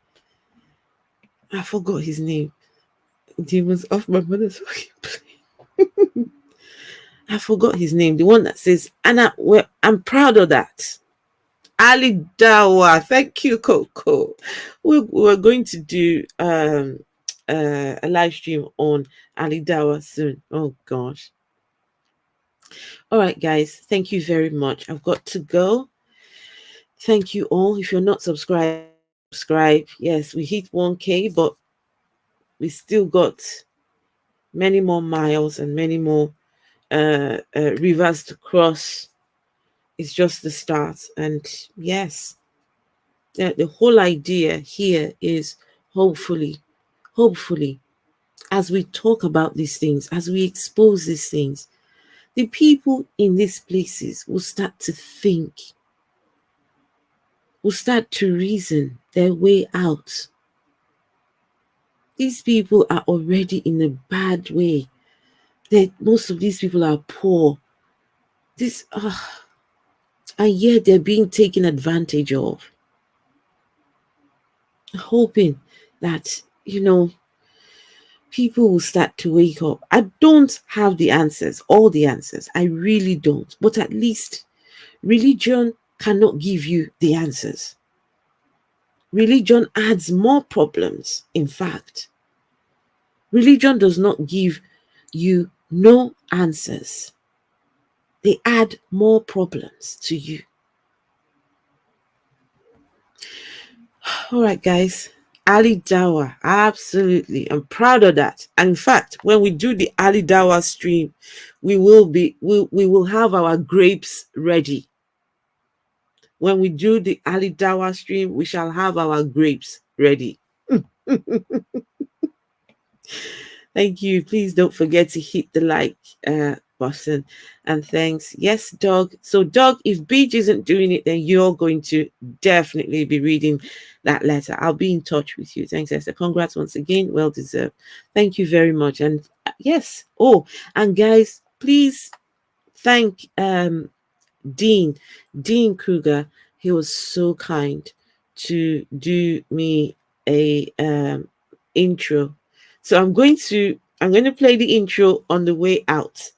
Demons off my mother's fucking plane. I forgot his name. The one that says, I'm proud of that. Ali Dawa. Thank you, Coco. We're going to do a live stream on Ali Dawa soon. Oh gosh. All right, guys. Thank you very much. I've got to go. Thank you all. If you're not subscribed, subscribe. Yes, we hit 1K, but we still got many more miles and many more rivers to cross. It's just the start. And yes, the whole idea here is hopefully, as we talk about these things, as we expose these things, the people in these places will start to think, will start to reason their way out. These people are already in a bad way. Most of these people are poor. And yet they're being taken advantage of. Hoping that, people will start to wake up. I don't have the answers, all the answers. I really don't. But at least religion cannot give you the answers. Religion adds more problems, in fact. Religion does not give you no answers. They add more problems to you. All right, guys. Ali Dawa, absolutely. I'm proud of that. And in fact, when we do the Ali Dawa stream, we will have our grapes ready. When we do the Ali Dawa stream, we shall have our grapes ready. Thank you. Please don't forget to hit the like button. And thanks. Yes, Doug. So, Doug, if Beach isn't doing it, then you're going to definitely be reading that letter. I'll be in touch with you. Thanks, Esther. Congrats once again. Well deserved. Thank you very much. And yes. Oh, and guys, please thank Dean Kruger. He was so kind to do me a intro. So I'm going to play the intro on the way out.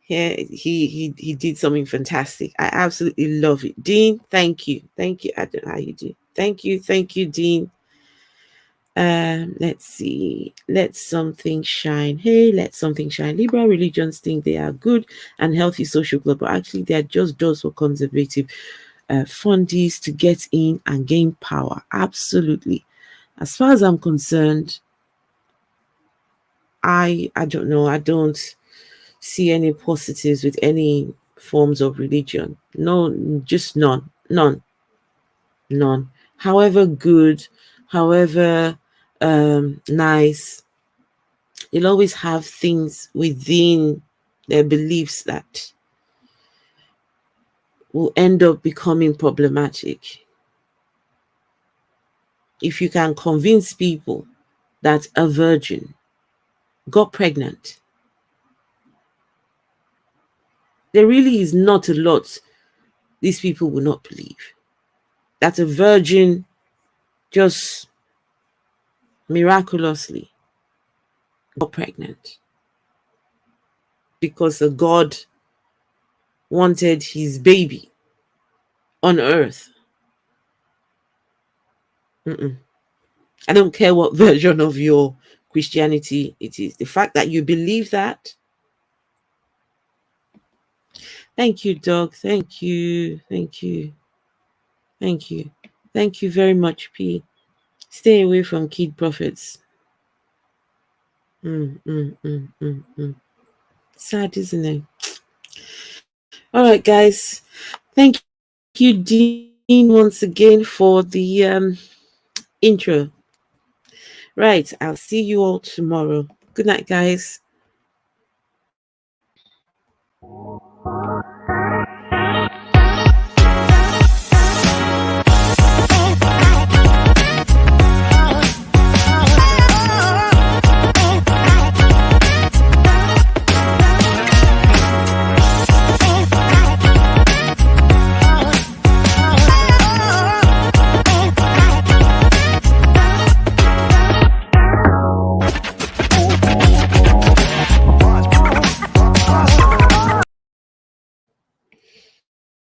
Yeah, he did something fantastic. I absolutely love it. Dean, thank you. I don't know how you do. Thank you, Dean. Let's see. Let something shine. Hey, let something shine. Liberal religions think they are good and healthy social club, but actually they are just doors for conservative fundies to get in and gain power. Absolutely. As far as I'm concerned, I don't know. I don't see any positives with any forms of religion. No, just none. However good, however nice, they'll always have things within their beliefs that will end up becoming problematic. if you can convince people that a virgin got pregnant, there really is not a lot these people will not believe. That a virgin just miraculously got pregnant because a God wanted his baby on earth. I don't care what version of your Christianity it is. The fact that you believe that. Thank you, Doug. Thank you. Thank you. Thank you. Thank you very much, P. Stay away from kid prophets. Sad, isn't it? All right, guys. Thank you, Dean, once again for the intro. Right, I'll see you all tomorrow. Good night, guys.